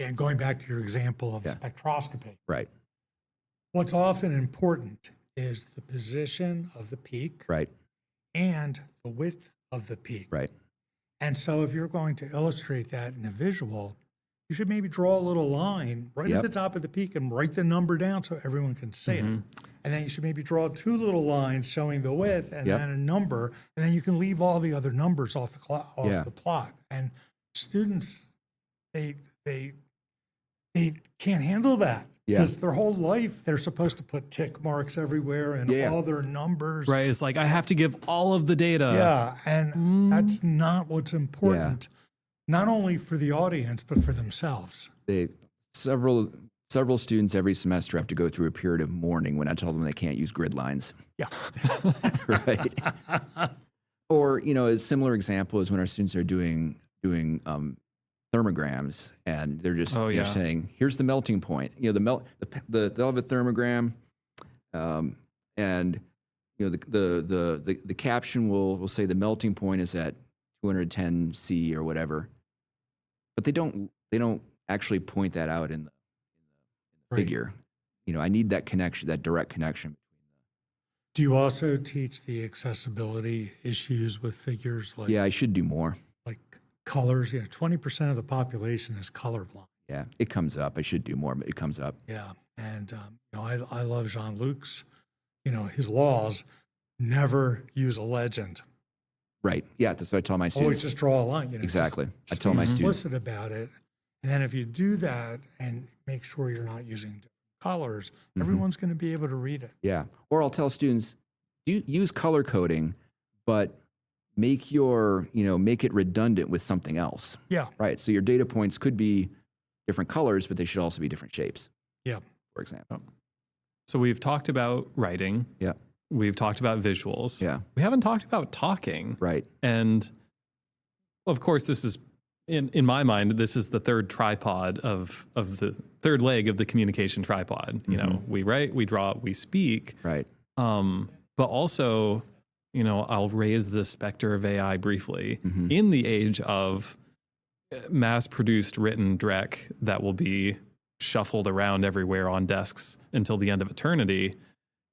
Speaker 1: And going back to your example of
Speaker 3: Yeah.
Speaker 1: spectroscopy,
Speaker 3: Right,
Speaker 1: what's often important is the position of the peak
Speaker 3: right,
Speaker 1: and the width of the peak.
Speaker 3: right.
Speaker 1: And so if you're going to illustrate that in a visual, you should maybe draw a little line right
Speaker 3: Yep.
Speaker 1: at the top of the peak and write the number down so everyone can see it. And then you should maybe draw two little lines showing the width and
Speaker 3: Yep.
Speaker 1: then a number, and then you can leave all the other numbers off
Speaker 3: Yeah.
Speaker 1: the plot. And students, they can't handle that
Speaker 3: Yeah.
Speaker 1: because their whole life they're supposed to put tick marks everywhere and
Speaker 3: Yeah.
Speaker 1: all their numbers.
Speaker 2: Right. It's like I have to give all of the data.
Speaker 1: Yeah, and that's not what's important, not only for the audience but for themselves.
Speaker 3: Several students every semester have to go through a period of mourning when I tell them they can't use grid lines.
Speaker 1: Yeah.
Speaker 3: Right. Or, you know, a similar example is when our students are doing thermograms, and they're just they're saying, here's the melting point. You know, they'll have a thermogram, and you know the caption will say the melting point is at 210 C or whatever, but they don't actually point that out in the
Speaker 1: Right.
Speaker 3: figure. You know, I need that connection, that direct connection.
Speaker 1: Do you also teach the accessibility issues with figures like
Speaker 3: Yeah, I should do more.
Speaker 1: like colors? 20% of the population is colorblind.
Speaker 3: Yeah, it comes up. I should do more, but it comes up.
Speaker 1: Yeah, and I love Jean-Luc's. His laws: never use a legend.
Speaker 3: Right. Yeah, that's what I tell my
Speaker 1: Always
Speaker 3: students.
Speaker 1: just draw a line.
Speaker 3: Exactly. I
Speaker 1: Just
Speaker 3: tell
Speaker 1: be
Speaker 3: my students.
Speaker 1: explicit about it, and then if you do that and make sure you're not using different colors, everyone's going to be able to read it.
Speaker 3: Yeah. Or I'll tell students, use color coding, but make it redundant with something else.
Speaker 1: Yeah,
Speaker 3: Right. So your data points could be different colors, but they should also be different shapes,
Speaker 1: yeah.
Speaker 3: for example.
Speaker 2: So we've talked about writing.
Speaker 3: Yeah.
Speaker 2: We've talked about visuals.
Speaker 3: Yeah.
Speaker 2: We haven't talked about talking.
Speaker 3: Right.
Speaker 2: And of course, this is in my mind, this is the third tripod of the third leg of the communication tripod. You know, we write, we draw, we speak.
Speaker 3: Right.
Speaker 2: But also, I'll raise the specter of AI briefly. In the age of mass-produced written dreck that will be shuffled around everywhere on desks until the end of eternity,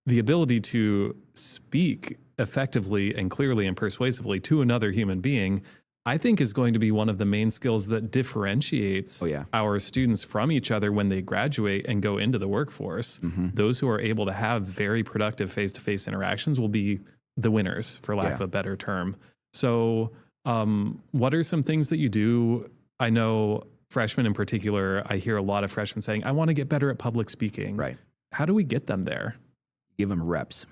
Speaker 2: the ability to speak effectively and clearly and persuasively to another human being, I think, is going to be one of the main skills that differentiates our students from each other when they graduate and go into the workforce. Those who are able to have very productive face-to-face interactions will be the winners, for lack of a better term. So what are some things that you do? I know freshmen in particular, I hear a lot of freshmen saying, I want to get better at public speaking.
Speaker 3: Right.
Speaker 2: How do we get them there?
Speaker 3: Give them reps.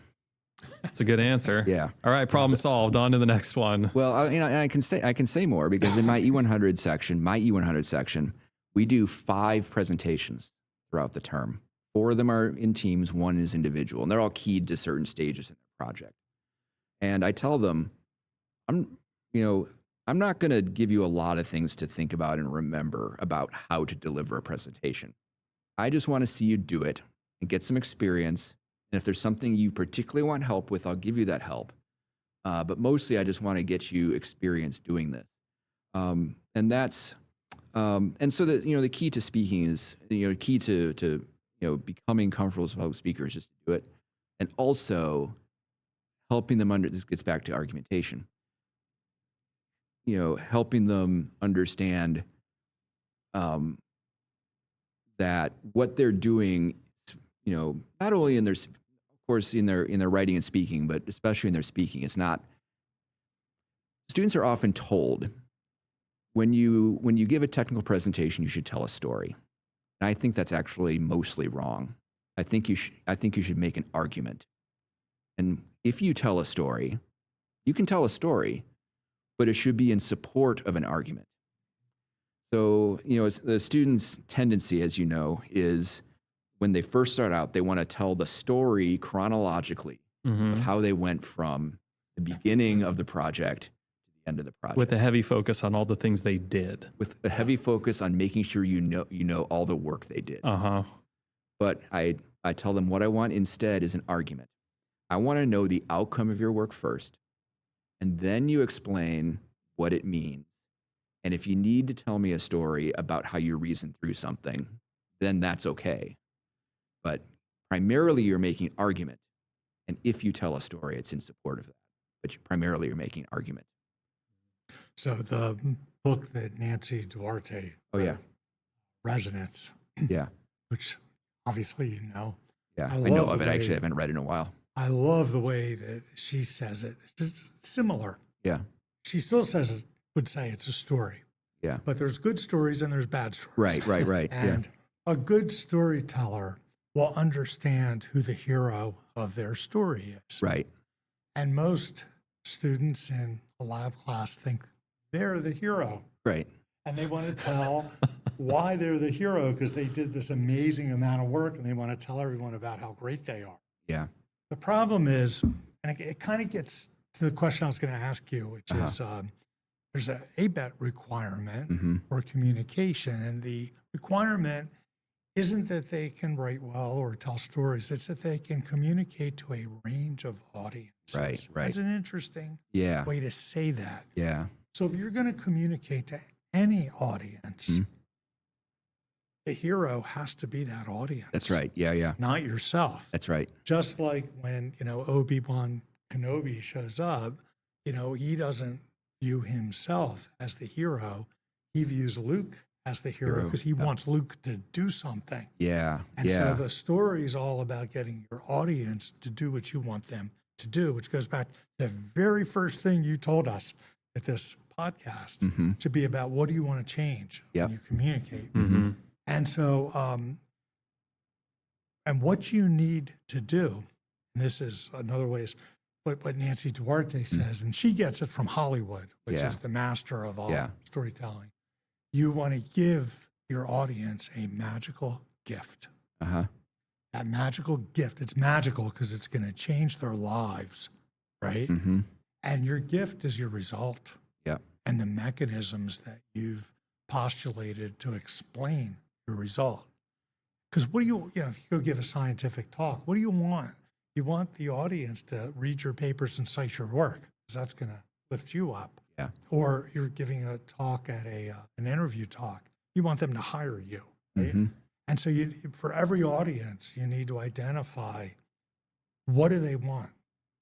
Speaker 2: That's a good answer.
Speaker 3: Yeah.
Speaker 2: All right, problem solved. On to the next one.
Speaker 3: Well, and I can say more, because in my E100 section, we do 5 presentations throughout the term. 4 of them are in teams, 1 is individual, and they're all keyed to certain stages in their project. And I tell them, I'm, you know, I'm not going to give you a lot of things to think about and remember about how to deliver a presentation. I just want to see you do it and get some experience. And if there's something you particularly want help with, I'll give you that help. But mostly, I just want to get you experience doing this. And that's, and so that, the key to speaking is, key to becoming comfortable as a public speaker is just to do it. And also helping them this gets back to argumentation, helping them understand that what they're doing, not only in their, of course, in their writing and speaking, but especially in their speaking, it's not. Students are often told when you give a technical presentation, you should tell a story. And I think that's actually mostly wrong. I think you should make an argument. And if you tell a story, you can tell a story, but it should be in support of an argument. So, the student's tendency, as you know, is when they first start out, they want to tell the story chronologically of how they went from the beginning of the project to the end of the project.
Speaker 2: With a heavy focus on all the things they did.
Speaker 3: With a heavy focus on making sure you know all the work they did. But I tell them what I want instead is an argument. I want to know the outcome of your work first, and then you explain what it means. And if you need to tell me a story about how you reasoned through something, then that's okay. But primarily you're making argument. And if you tell a story, it's in support of that. But primarily you're making argument.
Speaker 1: So the book that Nancy Duarte wrote, Resonance, which obviously you know.
Speaker 3: Yeah, I know of it. Actually, I haven't read it in a while.
Speaker 1: I love the way that she says it. It's just similar.
Speaker 3: Yeah.
Speaker 1: She still would say it's a story.
Speaker 3: Yeah.
Speaker 1: But there's good stories and there's bad stories.
Speaker 3: Right.
Speaker 1: And a good storyteller will understand who the hero of their story is.
Speaker 3: Right.
Speaker 1: And most students in a lab class think they're the hero.
Speaker 3: Right.
Speaker 1: And they want to tell why they're the hero because they did this amazing amount of work and they want to tell everyone about how great they are.
Speaker 3: Yeah.
Speaker 1: The problem is, and it kind of gets to the question I was going to ask you, which is there's an ABET requirement for communication. And the requirement isn't that they can write well or tell stories. It's that they can communicate to a range of audiences.
Speaker 3: Right.
Speaker 1: That's an interesting way to say that.
Speaker 3: Yeah.
Speaker 1: So if you're going to communicate to any audience, the hero has to be that audience.
Speaker 3: That's right. Yeah.
Speaker 1: Not yourself.
Speaker 3: That's right.
Speaker 1: Just like when, Obi-Wan Kenobi shows up, he doesn't view himself as the hero. He views Luke as the hero because he wants Luke to do something.
Speaker 3: Yeah.
Speaker 1: And so the story is all about getting your audience to do what you want them to do, which goes back to the very first thing you told us at this podcast to be about what do you want to change when you communicate. And so, and what you need to do, and this is another way, is what Nancy Duarte says, and she gets it from Hollywood, which is the master of all storytelling. You want to give your audience a magical gift. That magical gift, it's magical because it's going to change their lives, right? And your gift is your result. And the mechanisms that you've postulated to explain your result. Because what do you if you go give a scientific talk, what do you want? You want the audience to read your papers and cite your work, because that's going to lift you up. Or you're giving a talk at an interview talk. You want them to hire you, right? And so for every audience, you need to identify what do they want,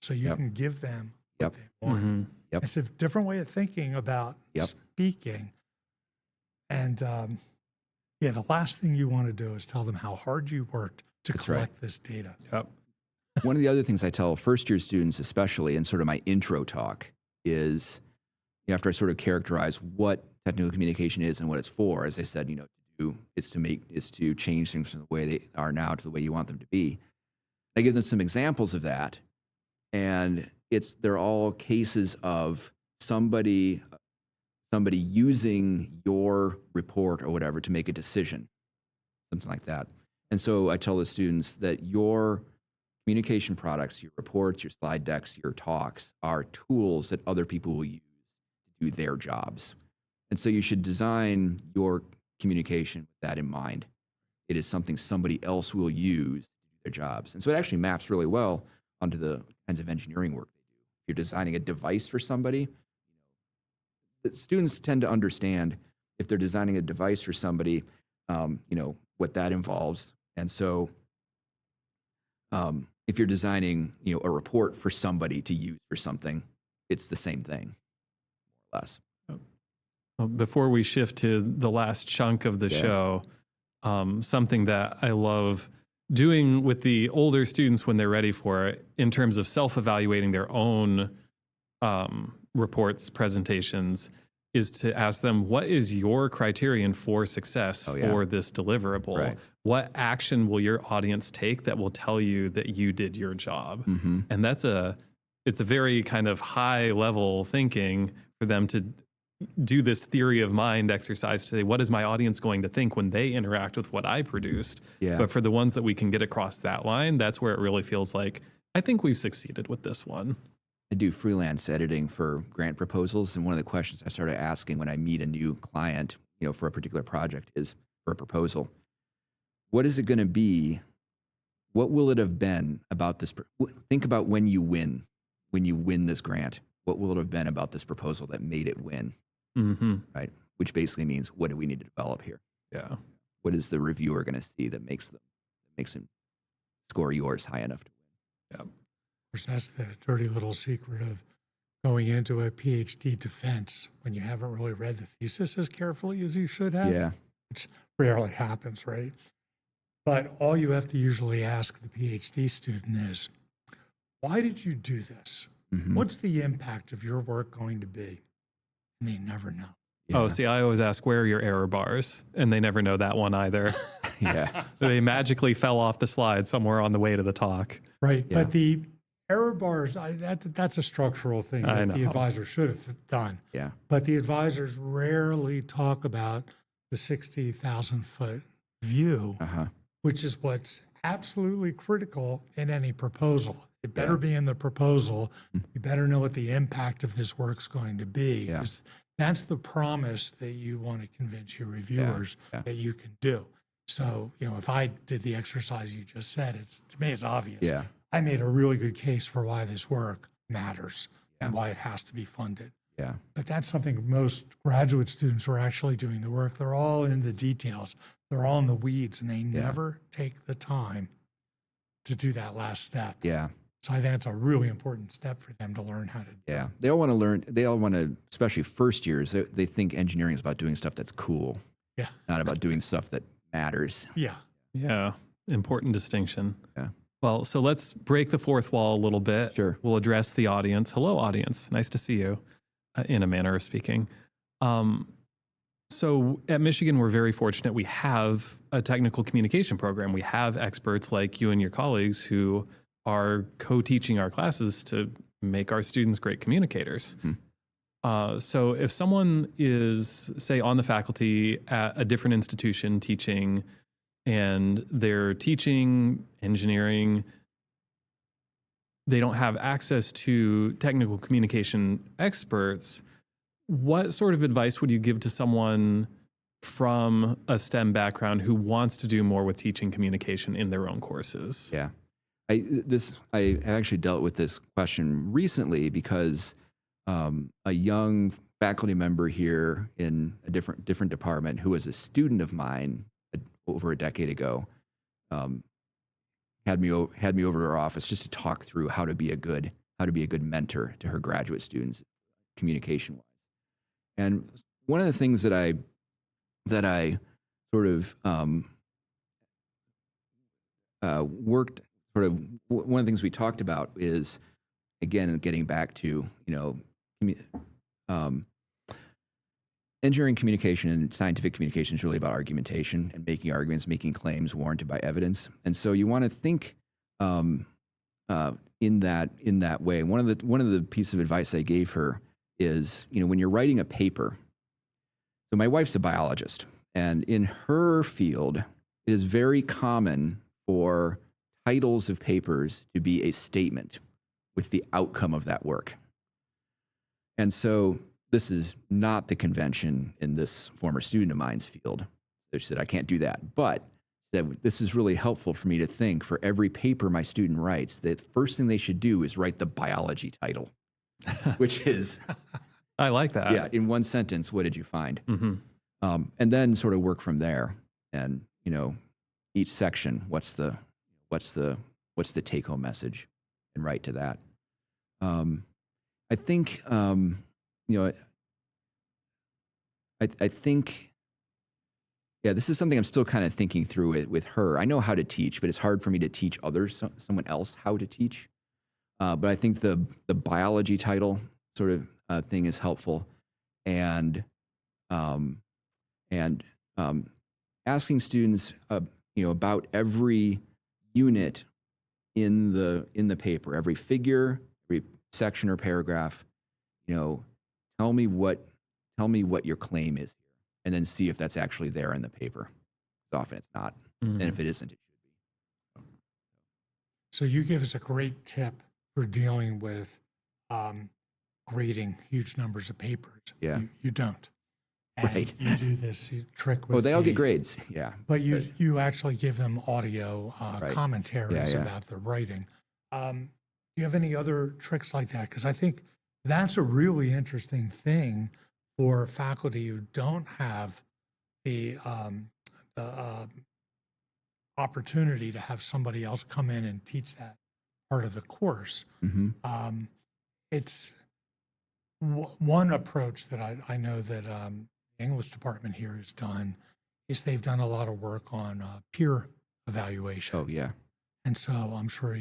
Speaker 1: so you can give them what they want. It's a different way of thinking about speaking. And the last thing you want to do is tell them how hard you worked to collect this data.
Speaker 3: One of the other things I tell first-year students, especially in sort of my intro talk, is after I sort of characterize what technical communication is and what it's for, as I said, it's to change things from the way they are now to the way you want them to be. I give them some examples of that, and they're all cases of somebody using your report or whatever to make a decision, something like that. And so I tell the students that your communication products, your reports, your slide decks, your talks are tools that other people will use to do their jobs. And so you should design your communication with that in mind. It is something somebody else will use to do their jobs. And so it actually maps really well onto the kinds of engineering work they do. If you're designing a device for somebody, the students tend to understand if they're designing a device for somebody, what that involves. And so if you're designing, a report for somebody to use for something, it's the same thing, more or less.
Speaker 2: Before we shift to the last chunk of the show, something that I love doing with the older students when they're ready for it in terms of self-evaluating their own reports, presentations, is to ask them, what is your criterion for success for this deliverable?
Speaker 3: Right.
Speaker 2: What action will your audience take that will tell you that you did your job?
Speaker 3: Mm-hmm.
Speaker 2: And it's a very kind of high level thinking for them to do this theory of mind exercise to say, what is my audience going to think when they interact with what I produced?
Speaker 3: Yeah.
Speaker 2: But for the ones that we can get across that line, that's where it really feels like, I think we've succeeded with this one.
Speaker 3: I do freelance editing for grant proposals, and one of the questions I started asking when I meet a new client, for a particular project is for a proposal, what is it going to be? What will it have been about this? Think about when you win this grant. What will it have been about this proposal that made it win?
Speaker 2: Mm-hmm.
Speaker 3: Right. Which basically means, what do we need to develop here?
Speaker 2: Yeah.
Speaker 3: What is the reviewer going to see that makes him score yours high enough to win?
Speaker 2: Yeah.
Speaker 1: Of course, that's the dirty little secret of going into a PhD defense when you haven't really read the thesis as carefully as you should have.
Speaker 3: Yeah.
Speaker 1: Which rarely happens, right? But all you have to usually ask the PhD student is, why did you do this?
Speaker 3: Mm-hmm.
Speaker 1: What's the impact of your work going to be? And they never know.
Speaker 3: Yeah.
Speaker 2: Oh, see, I always ask, where are your error bars? And they never know that one either.
Speaker 3: Yeah.
Speaker 2: They magically fell off the slide somewhere on the way to the talk.
Speaker 1: Right.
Speaker 3: Yeah.
Speaker 1: But the error bars, that's a structural thing
Speaker 2: I
Speaker 1: that
Speaker 2: know.
Speaker 1: the advisor should have done.
Speaker 3: Yeah.
Speaker 1: But the advisors rarely talk about the 60,000 foot view,
Speaker 3: Uh-huh.
Speaker 1: which is what's absolutely critical in any proposal. It better be in the proposal. You better know what the impact of this work's going to be.
Speaker 3: Yeah.
Speaker 1: 'Cause that's the promise that you want to convince your reviewers that you can do. So, if I did the exercise you just said, to me, it's obvious.
Speaker 3: Yeah.
Speaker 1: I made a really good case for why this work matters and
Speaker 3: Yeah.
Speaker 1: why it has to be funded.
Speaker 3: Yeah.
Speaker 1: But that's something most graduate students who are actually doing the work, they're all in the details. They're all in the weeds, and they never take the time to do that last step.
Speaker 3: Yeah.
Speaker 1: So I think it's a really important step for them to learn how to do.
Speaker 3: Yeah. They all want to learn. They all want to, especially first years, they think engineering is about doing stuff that's cool,
Speaker 1: Yeah.
Speaker 3: not about doing stuff that matters.
Speaker 1: Yeah.
Speaker 2: Yeah. Important distinction.
Speaker 3: Yeah.
Speaker 2: Well, so let's break the fourth wall a little bit.
Speaker 3: Sure.
Speaker 2: We'll address the audience. Hello, audience. Nice to see you, in a manner of speaking. So at Michigan, we're very fortunate. We have a technical communication program. We have experts like you and your colleagues who are co-teaching our classes to make our students great communicators. So if someone is, say, on the faculty at a different institution teaching, and they're teaching engineering, they don't have access to technical communication experts, what sort of advice would you give to someone from a STEM background who wants to do more with teaching communication in their own courses?
Speaker 3: Yeah. I actually dealt with this question recently because a young faculty member here in a different department who was a student of mine over a decade ago had me over to her office just to talk through how to be a good mentor to her graduate students, communication wise. And one of the things that I sort of worked. One of the things we talked about is, again, getting back to, engineering communication and scientific communication is really about argumentation and making arguments, making claims warranted by evidence. And so you want to think in that way. One of the pieces of advice I gave her is, when you're writing a paper. So my wife's a biologist, and in her field, it is very common for titles of papers to be a statement with the outcome of that work. And so this is not the convention in this former student of mine's field. They said, I can't do that. But that this is really helpful for me to think for every paper my student writes, the first thing they should do is write the biology title, which is,
Speaker 2: I like that.
Speaker 3: yeah, in one sentence, what did you find?
Speaker 2: Mm-hmm.
Speaker 3: And then sort of work from there. And, you know, each section, what's the take home message, and write to that. I think, you know, I think, yeah, this is something I'm still kind of thinking through with her. I know how to teach, but it's hard for me to teach others, someone else, how to teach. But I think the biology title sort of thing is helpful, and asking students, you know, about every unit in the paper, every figure, every section or paragraph. You know, tell me what your claim is here, and then see if that's actually there in the paper. Often it's not, and if it isn't, it should be.
Speaker 1: So you give us a great tip for dealing with grading huge numbers of papers.
Speaker 3: Yeah.
Speaker 1: You don't. And
Speaker 3: Right.
Speaker 1: you do this trick with
Speaker 3: Oh, they all get
Speaker 1: the-
Speaker 3: grades. Yeah.
Speaker 1: But you actually give them audio
Speaker 3: Right.
Speaker 1: commentaries
Speaker 3: Yeah.
Speaker 1: about their writing. Do you have any other tricks like that? Because I think that's a really interesting thing for faculty who don't have the opportunity to have somebody else come in and teach that part of the course.
Speaker 3: Mm-hmm.
Speaker 1: It's one approach that I know that the English department here has done is they've done a lot of work on peer evaluation.
Speaker 3: Oh, yeah.
Speaker 1: And so I'm sure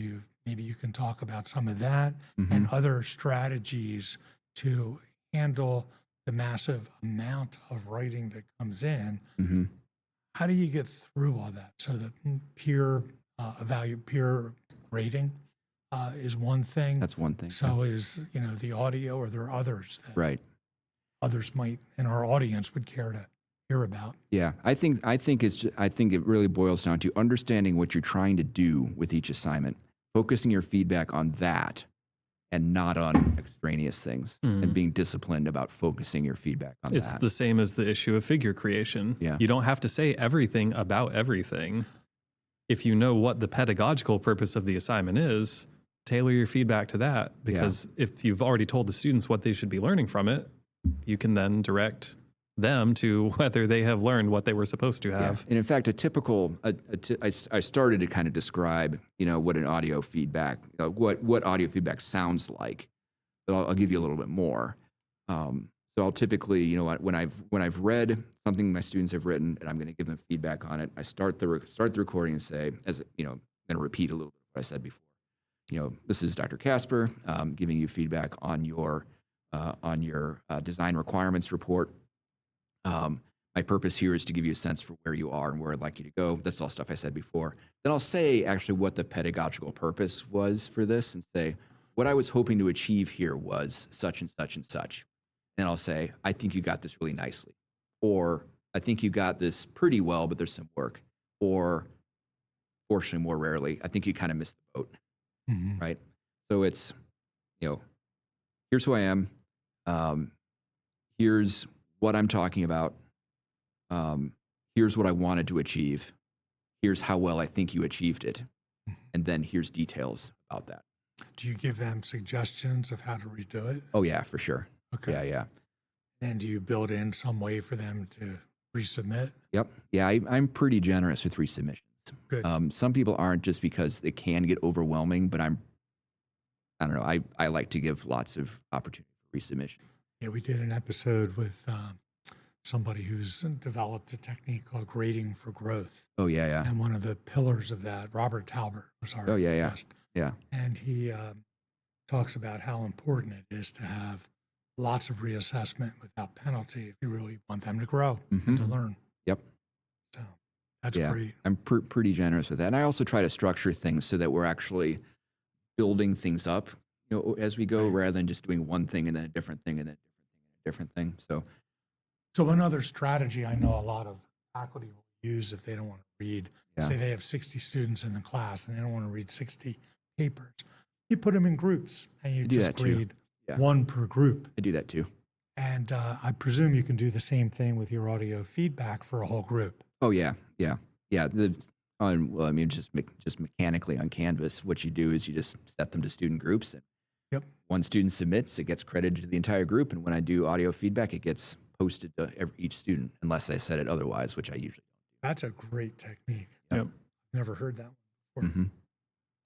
Speaker 1: maybe you can talk about some of that
Speaker 3: Mm-hmm.
Speaker 1: and other strategies to handle the massive amount of writing that comes in.
Speaker 3: Mm-hmm.
Speaker 1: How do you get through all that? So the peer peer rating is one thing.
Speaker 3: That's one thing.
Speaker 1: So is, you know, the audio, or there are others that
Speaker 3: Right.
Speaker 1: others might in our audience would care to hear about?
Speaker 3: Yeah, I think it really boils down to understanding what you're trying to do with each assignment, focusing your feedback on that, and not on extraneous things, and being disciplined about focusing your feedback on
Speaker 2: It's
Speaker 3: that.
Speaker 2: the same as the issue of figure creation.
Speaker 3: Yeah.
Speaker 2: You don't have to say everything about everything. If you know what the pedagogical purpose of the assignment is, tailor your feedback to that, because if you've already told the students what they should be learning from it, you can then direct them to whether they have learned what they were supposed to
Speaker 3: Yeah.
Speaker 2: have.
Speaker 3: And in fact, I started to kind of describe, you know, what an audio feedback, what audio feedback sounds like. But I'll give you a little bit more. So I'll typically, you know, when I've read something my students have written and I'm going to give them feedback on it, I start the recording and say, as you know, I'm going to repeat a little bit what I said before. You know, this is Dr. Casper giving you feedback on your design requirements report. My purpose here is to give you a sense for where you are and where I'd like you to go. That's all stuff I said before. Then I'll say actually what the pedagogical purpose was for this, and say what I was hoping to achieve here was such and such and such. And I'll say, I think you got this really nicely, or I think you got this pretty well, but there's some work, or fortunately more rarely, I think you kind of missed the boat.
Speaker 1: Mhm.
Speaker 3: Right? So it's, you know, here's who I am. Here's what I'm talking about. Here's what I wanted to achieve. Here's how well I think you achieved it. And then here's details about that.
Speaker 1: Do you give them suggestions of how to redo it?
Speaker 3: Oh, yeah, for sure.
Speaker 1: Okay.
Speaker 3: Yeah.
Speaker 1: And do you build in some way for them to resubmit?
Speaker 3: Yep. Yeah, I'm pretty generous with resubmissions.
Speaker 1: Good.
Speaker 3: Some people aren't, just because it can get overwhelming, but I don't know. I like to give lots of opportunity for resubmissions.
Speaker 1: Yeah, we did an episode with somebody who's developed a technique called grading for growth.
Speaker 3: Oh, yeah.
Speaker 1: And one of the pillars of that, Robert Talbert was our
Speaker 3: Oh, yeah.
Speaker 1: guest.
Speaker 3: Yeah.
Speaker 1: And he talks about how important it is to have lots of reassessment without penalty if you really want them to grow and to learn.
Speaker 3: Yep.
Speaker 1: So that's
Speaker 3: Yeah.
Speaker 1: great.
Speaker 3: I'm pretty generous with that. And I also try to structure things so that we're actually building things up, you know, as we go, rather than just doing one thing and then a different thing and then a different thing. So
Speaker 1: So another strategy I know a lot of faculty will use if they don't want to read.
Speaker 3: Yeah.
Speaker 1: Say they have 60 students in the class and they don't want to read 60 papers. You put them in groups and you
Speaker 3: do
Speaker 1: just
Speaker 3: that too.
Speaker 1: grade
Speaker 3: Yeah.
Speaker 1: one per group.
Speaker 3: I do that too.
Speaker 1: And I presume you can do the same thing with your audio feedback for a whole group.
Speaker 3: Oh yeah. Just mechanically on Canvas, what you do is you just set them to student groups. And
Speaker 1: Yep.
Speaker 3: one student submits, it gets credited to the entire group. And when I do audio feedback, it gets posted to each student, unless I said it otherwise, which I usually
Speaker 1: That's a great technique.
Speaker 2: Yep.
Speaker 1: Never heard that one before.
Speaker 3: don't.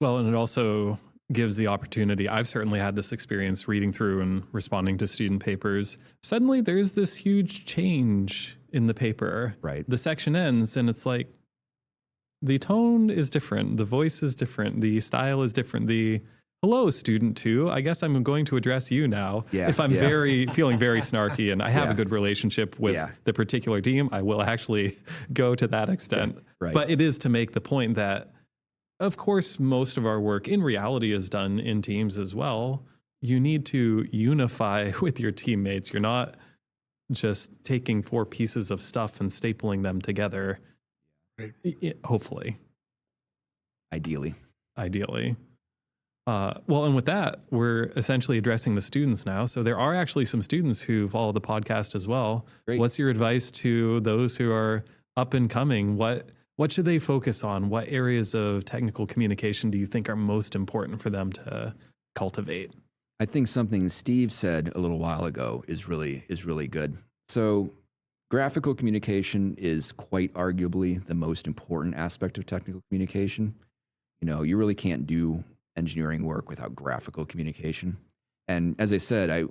Speaker 2: Well, and it also gives the opportunity. I've certainly had this experience reading through and responding to student papers. Suddenly there's this huge change in the paper.
Speaker 3: Right.
Speaker 2: The section ends and it's like the tone is different. The voice is different. The style is different. The hello, student two. I guess I'm going to address you now.
Speaker 3: Yeah,
Speaker 2: If I'm
Speaker 3: yeah.
Speaker 2: feeling very snarky and I have
Speaker 3: Yeah.
Speaker 2: a good relationship with
Speaker 3: Yeah.
Speaker 2: the particular team, I will actually go to that extent.
Speaker 3: Right.
Speaker 2: But it is to make the point that, of course, most of our work in reality is done in teams as well. You need to unify with your teammates. You're not just taking 4 pieces of stuff and stapling them together.
Speaker 1: Right.
Speaker 2: Hopefully,
Speaker 3: Ideally.
Speaker 2: Well, and with that, we're essentially addressing the students now. So there are actually some students who follow the podcast as well.
Speaker 3: Great.
Speaker 2: What's your advice to those who are up and coming? What should they focus on? What areas of technical communication do you think are most important for them to cultivate?
Speaker 3: I think something Steve said a little while ago is really good. So graphical communication is quite arguably the most important aspect of technical communication. You know, you really can't do engineering work without graphical communication. And as I said, I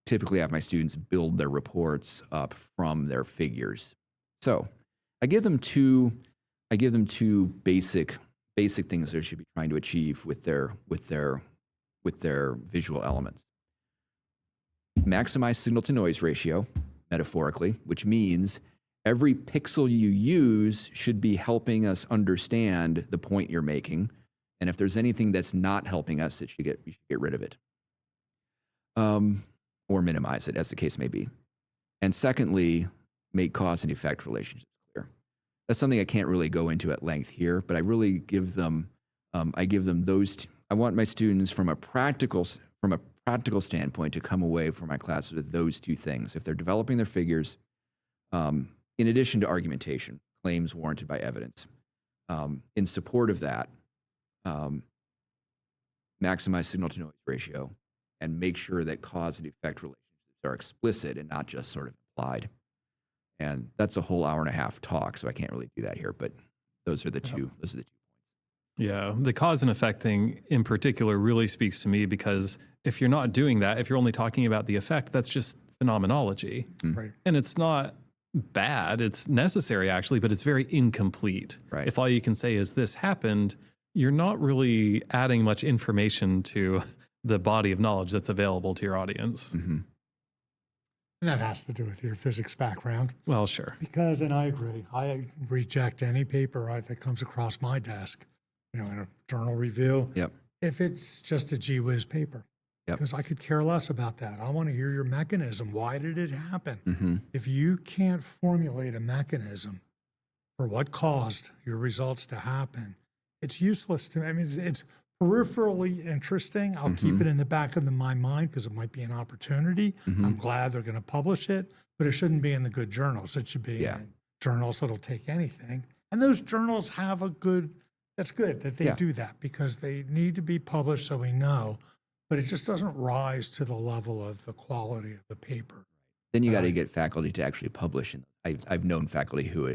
Speaker 3: typically have my students build their reports up from their figures. So I give them two basic things they should be trying to achieve with their visual elements. Maximize signal to noise ratio, metaphorically, which means every pixel you use should be helping us understand the point you're making. And if there's anything that's not helping us, you should get rid of it. Or minimize it, as the case may be. And secondly, make cause and effect relationships clear. That's something I can't really go into at length here, but I really give them, I want my students from a practical standpoint to come away from my classes with those 2 things. If they're developing their figures, in addition to argumentation, claims warranted by evidence, in support of that, maximize signal to noise ratio and make sure that cause and effect relationships are explicit and not just sort of implied. And that's a whole hour and a half talk, so I can't really do that here, but those are the two points.
Speaker 2: Yeah, the cause and effect thing in particular really speaks to me, because if you're not doing that, if you're only talking about the effect, that's just phenomenology.
Speaker 1: Right.
Speaker 2: And it's not bad, it's necessary actually, but it's very incomplete.
Speaker 3: Right.
Speaker 2: If all you can say is this happened, you're not really adding much information to the body of knowledge that's available to your audience.
Speaker 3: Mm-hmm.
Speaker 1: And that has to do with your physics background.
Speaker 2: Well, sure.
Speaker 1: Because, and I agree, I reject any paper that comes across my desk, in a journal review.
Speaker 3: Yep.
Speaker 1: If it's just a gee whiz paper.
Speaker 3: Yep.
Speaker 1: Because I could care less about that. I want to hear your mechanism. Why did it happen?
Speaker 3: Mm-hmm.
Speaker 1: If you can't formulate a mechanism for what caused your results to happen, it's useless to me. I mean, it's peripherally interesting. I'll keep it in the back of my mind because it might be an opportunity. I'm glad they're going to publish it, but it shouldn't be in the good journals. It should be in journals that'll take anything. And those journals have that's good that they do that, because they need to be published so we know, but it just doesn't rise to the level of the quality of the paper.
Speaker 3: Then you got to get faculty to actually publish. And I've known faculty who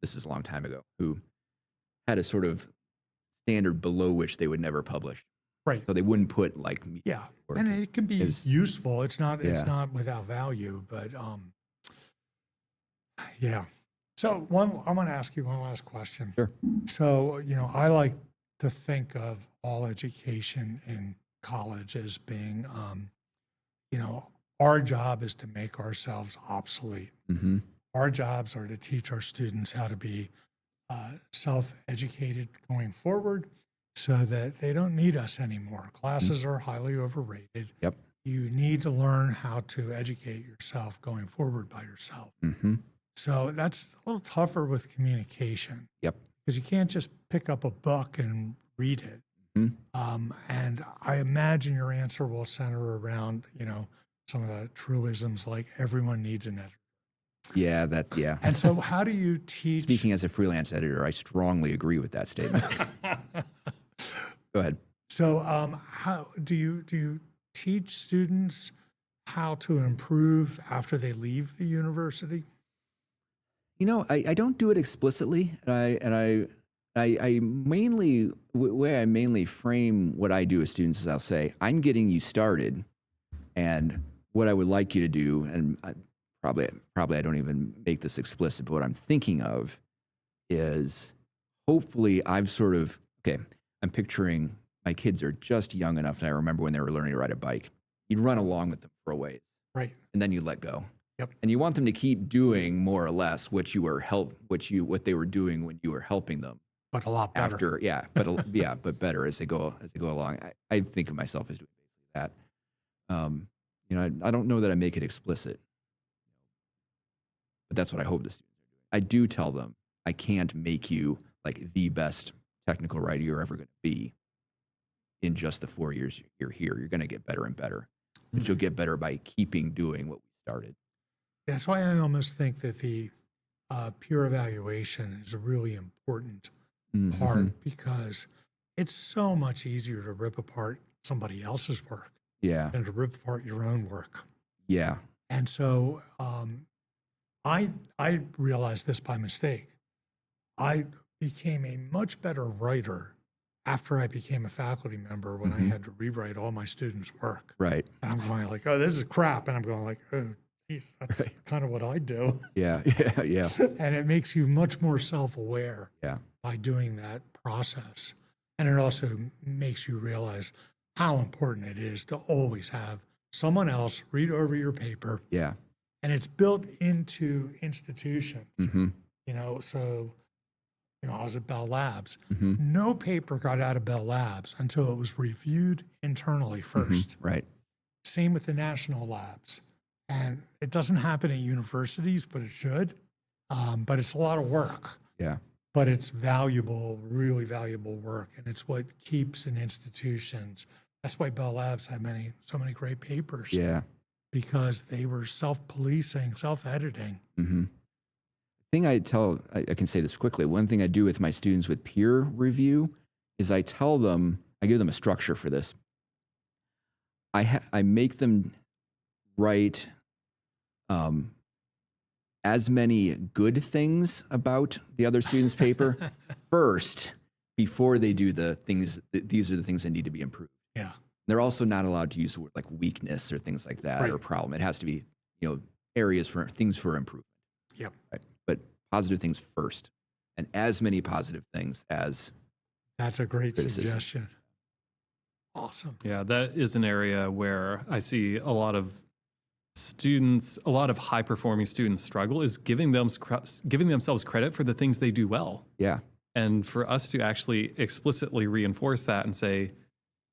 Speaker 3: this is a long time ago, who had a sort of standard below which they would never publish.
Speaker 1: Right.
Speaker 3: So they wouldn't put like work.
Speaker 1: And it can be useful. It's not without value, but yeah. So I want to ask you one last question.
Speaker 3: Sure.
Speaker 1: So, I like to think of all education in college as being, our job is to make ourselves obsolete.
Speaker 3: Mm-hmm.
Speaker 1: Our jobs are to teach our students how to be self-educated going forward so that they don't need us anymore. Classes are highly overrated.
Speaker 3: Yep.
Speaker 1: You need to learn how to educate yourself going forward by yourself.
Speaker 3: Mm-hmm.
Speaker 1: So that's a little tougher with communication
Speaker 3: Yep.
Speaker 1: because you can't just pick up a book and read it.
Speaker 3: Mhm.
Speaker 1: And I imagine your answer will center around, some of the truisms like everyone needs an editor.
Speaker 3: Yeah, yeah.
Speaker 1: And so, how do you teach?
Speaker 3: Speaking as a freelance editor, I strongly agree with that statement. Go ahead.
Speaker 1: So, how do you teach students how to improve after they leave the university?
Speaker 3: I don't do it explicitly, and I mainly way I mainly frame what I do with students is I'll say I'm getting you started, and what I would like you to do, and probably I don't even make this explicit, but what I'm thinking of is hopefully I'm picturing my kids are just young enough, and I remember when they were learning to ride a bike, you'd run along with them for a ways,
Speaker 1: Right.
Speaker 3: and then you let go.
Speaker 1: Yep.
Speaker 3: And you want them to keep doing more or less what they were doing when you were helping them.
Speaker 1: But a lot better.
Speaker 3: But better as they go along. I think of myself as doing basically that. I don't know that I make it explicit, but that's what I hope the students are doing. I do tell them I can't make you like the best technical writer you're ever going to be in just the 4 years you're here. You're going to get better and better, but you'll get better by keeping doing what we started.
Speaker 1: That's why I almost think that the peer evaluation is a really important part because it's so much easier to rip apart somebody else's work
Speaker 3: Yeah.
Speaker 1: than to rip apart your own work.
Speaker 3: Yeah.
Speaker 1: And so I realized this by mistake. I became a much better writer after I became a faculty member when I had to rewrite all my students' work.
Speaker 3: Right.
Speaker 1: And I'm going like, oh, this is crap. And I'm going like, oh, geez, that's kind of what I do.
Speaker 3: Yeah. Yeah.
Speaker 1: And it makes you much more self-aware
Speaker 3: Yeah.
Speaker 1: by doing that process. And it also makes you realize how important it is to always have someone else read over your paper.
Speaker 3: Yeah.
Speaker 1: And it's built into institutions, so I was at Bell Labs. No paper got out of Bell Labs until it was reviewed internally first.
Speaker 3: Right.
Speaker 1: Same with the national labs. And it doesn't happen at universities, but it should. But it's a lot of work.
Speaker 3: Yeah.
Speaker 1: But it's valuable, really valuable work. And it's what keeps in institutions. That's why Bell Labs had so many great papers.
Speaker 3: Yeah.
Speaker 1: Because they were self-policing, self-editing.
Speaker 3: Thing I can say this quickly. One thing I do with my students with peer review is I give them a structure for this. I make them write as many good things about the other student's paper first before they do the things. These are the things that need to be improved.
Speaker 1: Yeah.
Speaker 3: They're also not allowed to use the word like weakness or things like that or problem. It has to be, areas for things for improvement.
Speaker 1: Yep.
Speaker 3: Right? But positive things first, and as many positive things as.
Speaker 1: That's a great
Speaker 3: criticism.
Speaker 1: suggestion. Awesome.
Speaker 2: Yeah, that is an area where I see a lot of high performing students struggle is giving themselves credit for the things they do well.
Speaker 3: Yeah.
Speaker 2: And for us to actually explicitly reinforce that and say,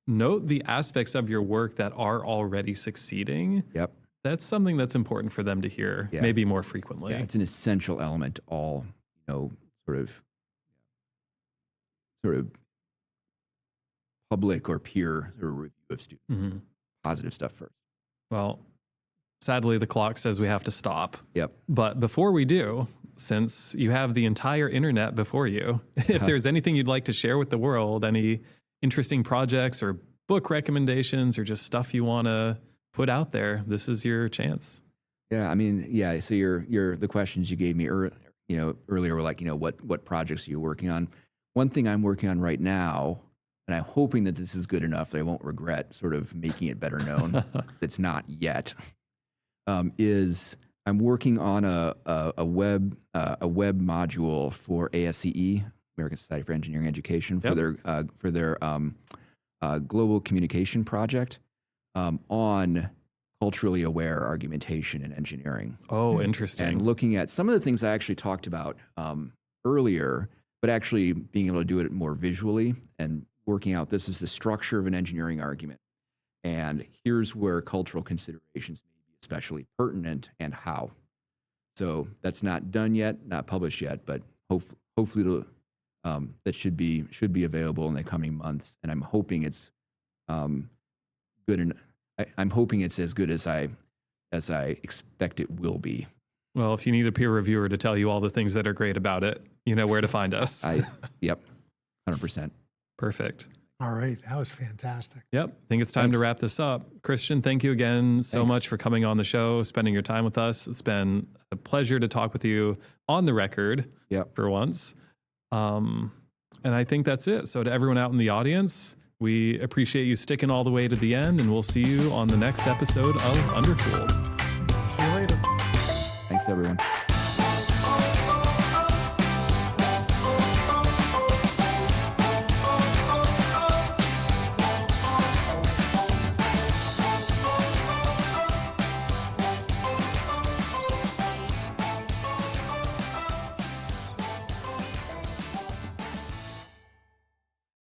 Speaker 2: note the aspects of your work that are already succeeding.
Speaker 3: Yep.
Speaker 2: That's something that's important for them to hear, maybe more frequently.
Speaker 3: Yeah, it's an essential element to all, sort of public or peer review of students. Positive stuff first.
Speaker 2: Well, sadly, the clock says we have to stop.
Speaker 3: Yep.
Speaker 2: But before we do, since you have the entire internet before you, if there's anything you'd like to share with the world, any interesting projects or book recommendations or just stuff you want to put out there, this is your chance.
Speaker 3: Yeah, I mean, yeah. So the questions you gave me earlier were like, what projects are you working on? One thing I'm working on right now, and I'm hoping that this is good enough that I won't regret sort of making it better known. It's not yet. Is I'm working on a web module for ASCE, American Society for Engineering Education, for their global communication project on culturally aware argumentation in engineering.
Speaker 2: Oh, interesting.
Speaker 3: And looking at some of the things I actually talked about earlier, but actually being able to do it more visually and working out this is the structure of an engineering argument. And here's where cultural considerations may be especially pertinent and how. So that's not done yet, not published yet, but hopefully that should be available in the coming months. And I'm hoping it's good, and I'm hoping it's as good as I expect it will be.
Speaker 2: Well, if you need a peer reviewer to tell you all the things that are great about it, you know where to find us.
Speaker 3: Yep, 100%.
Speaker 2: Perfect.
Speaker 1: All right. That was fantastic.
Speaker 2: Yep. I think it's time to wrap this up. Christian, thank you again so much for coming on the show, spending your time with us. It's been a pleasure to talk with you on the record for once. And I think that's it. So to everyone out in the audience, we appreciate you sticking all the way to the end, and we'll see you on the next episode of Undercooled.
Speaker 1: See you later.
Speaker 3: Thanks, everyone.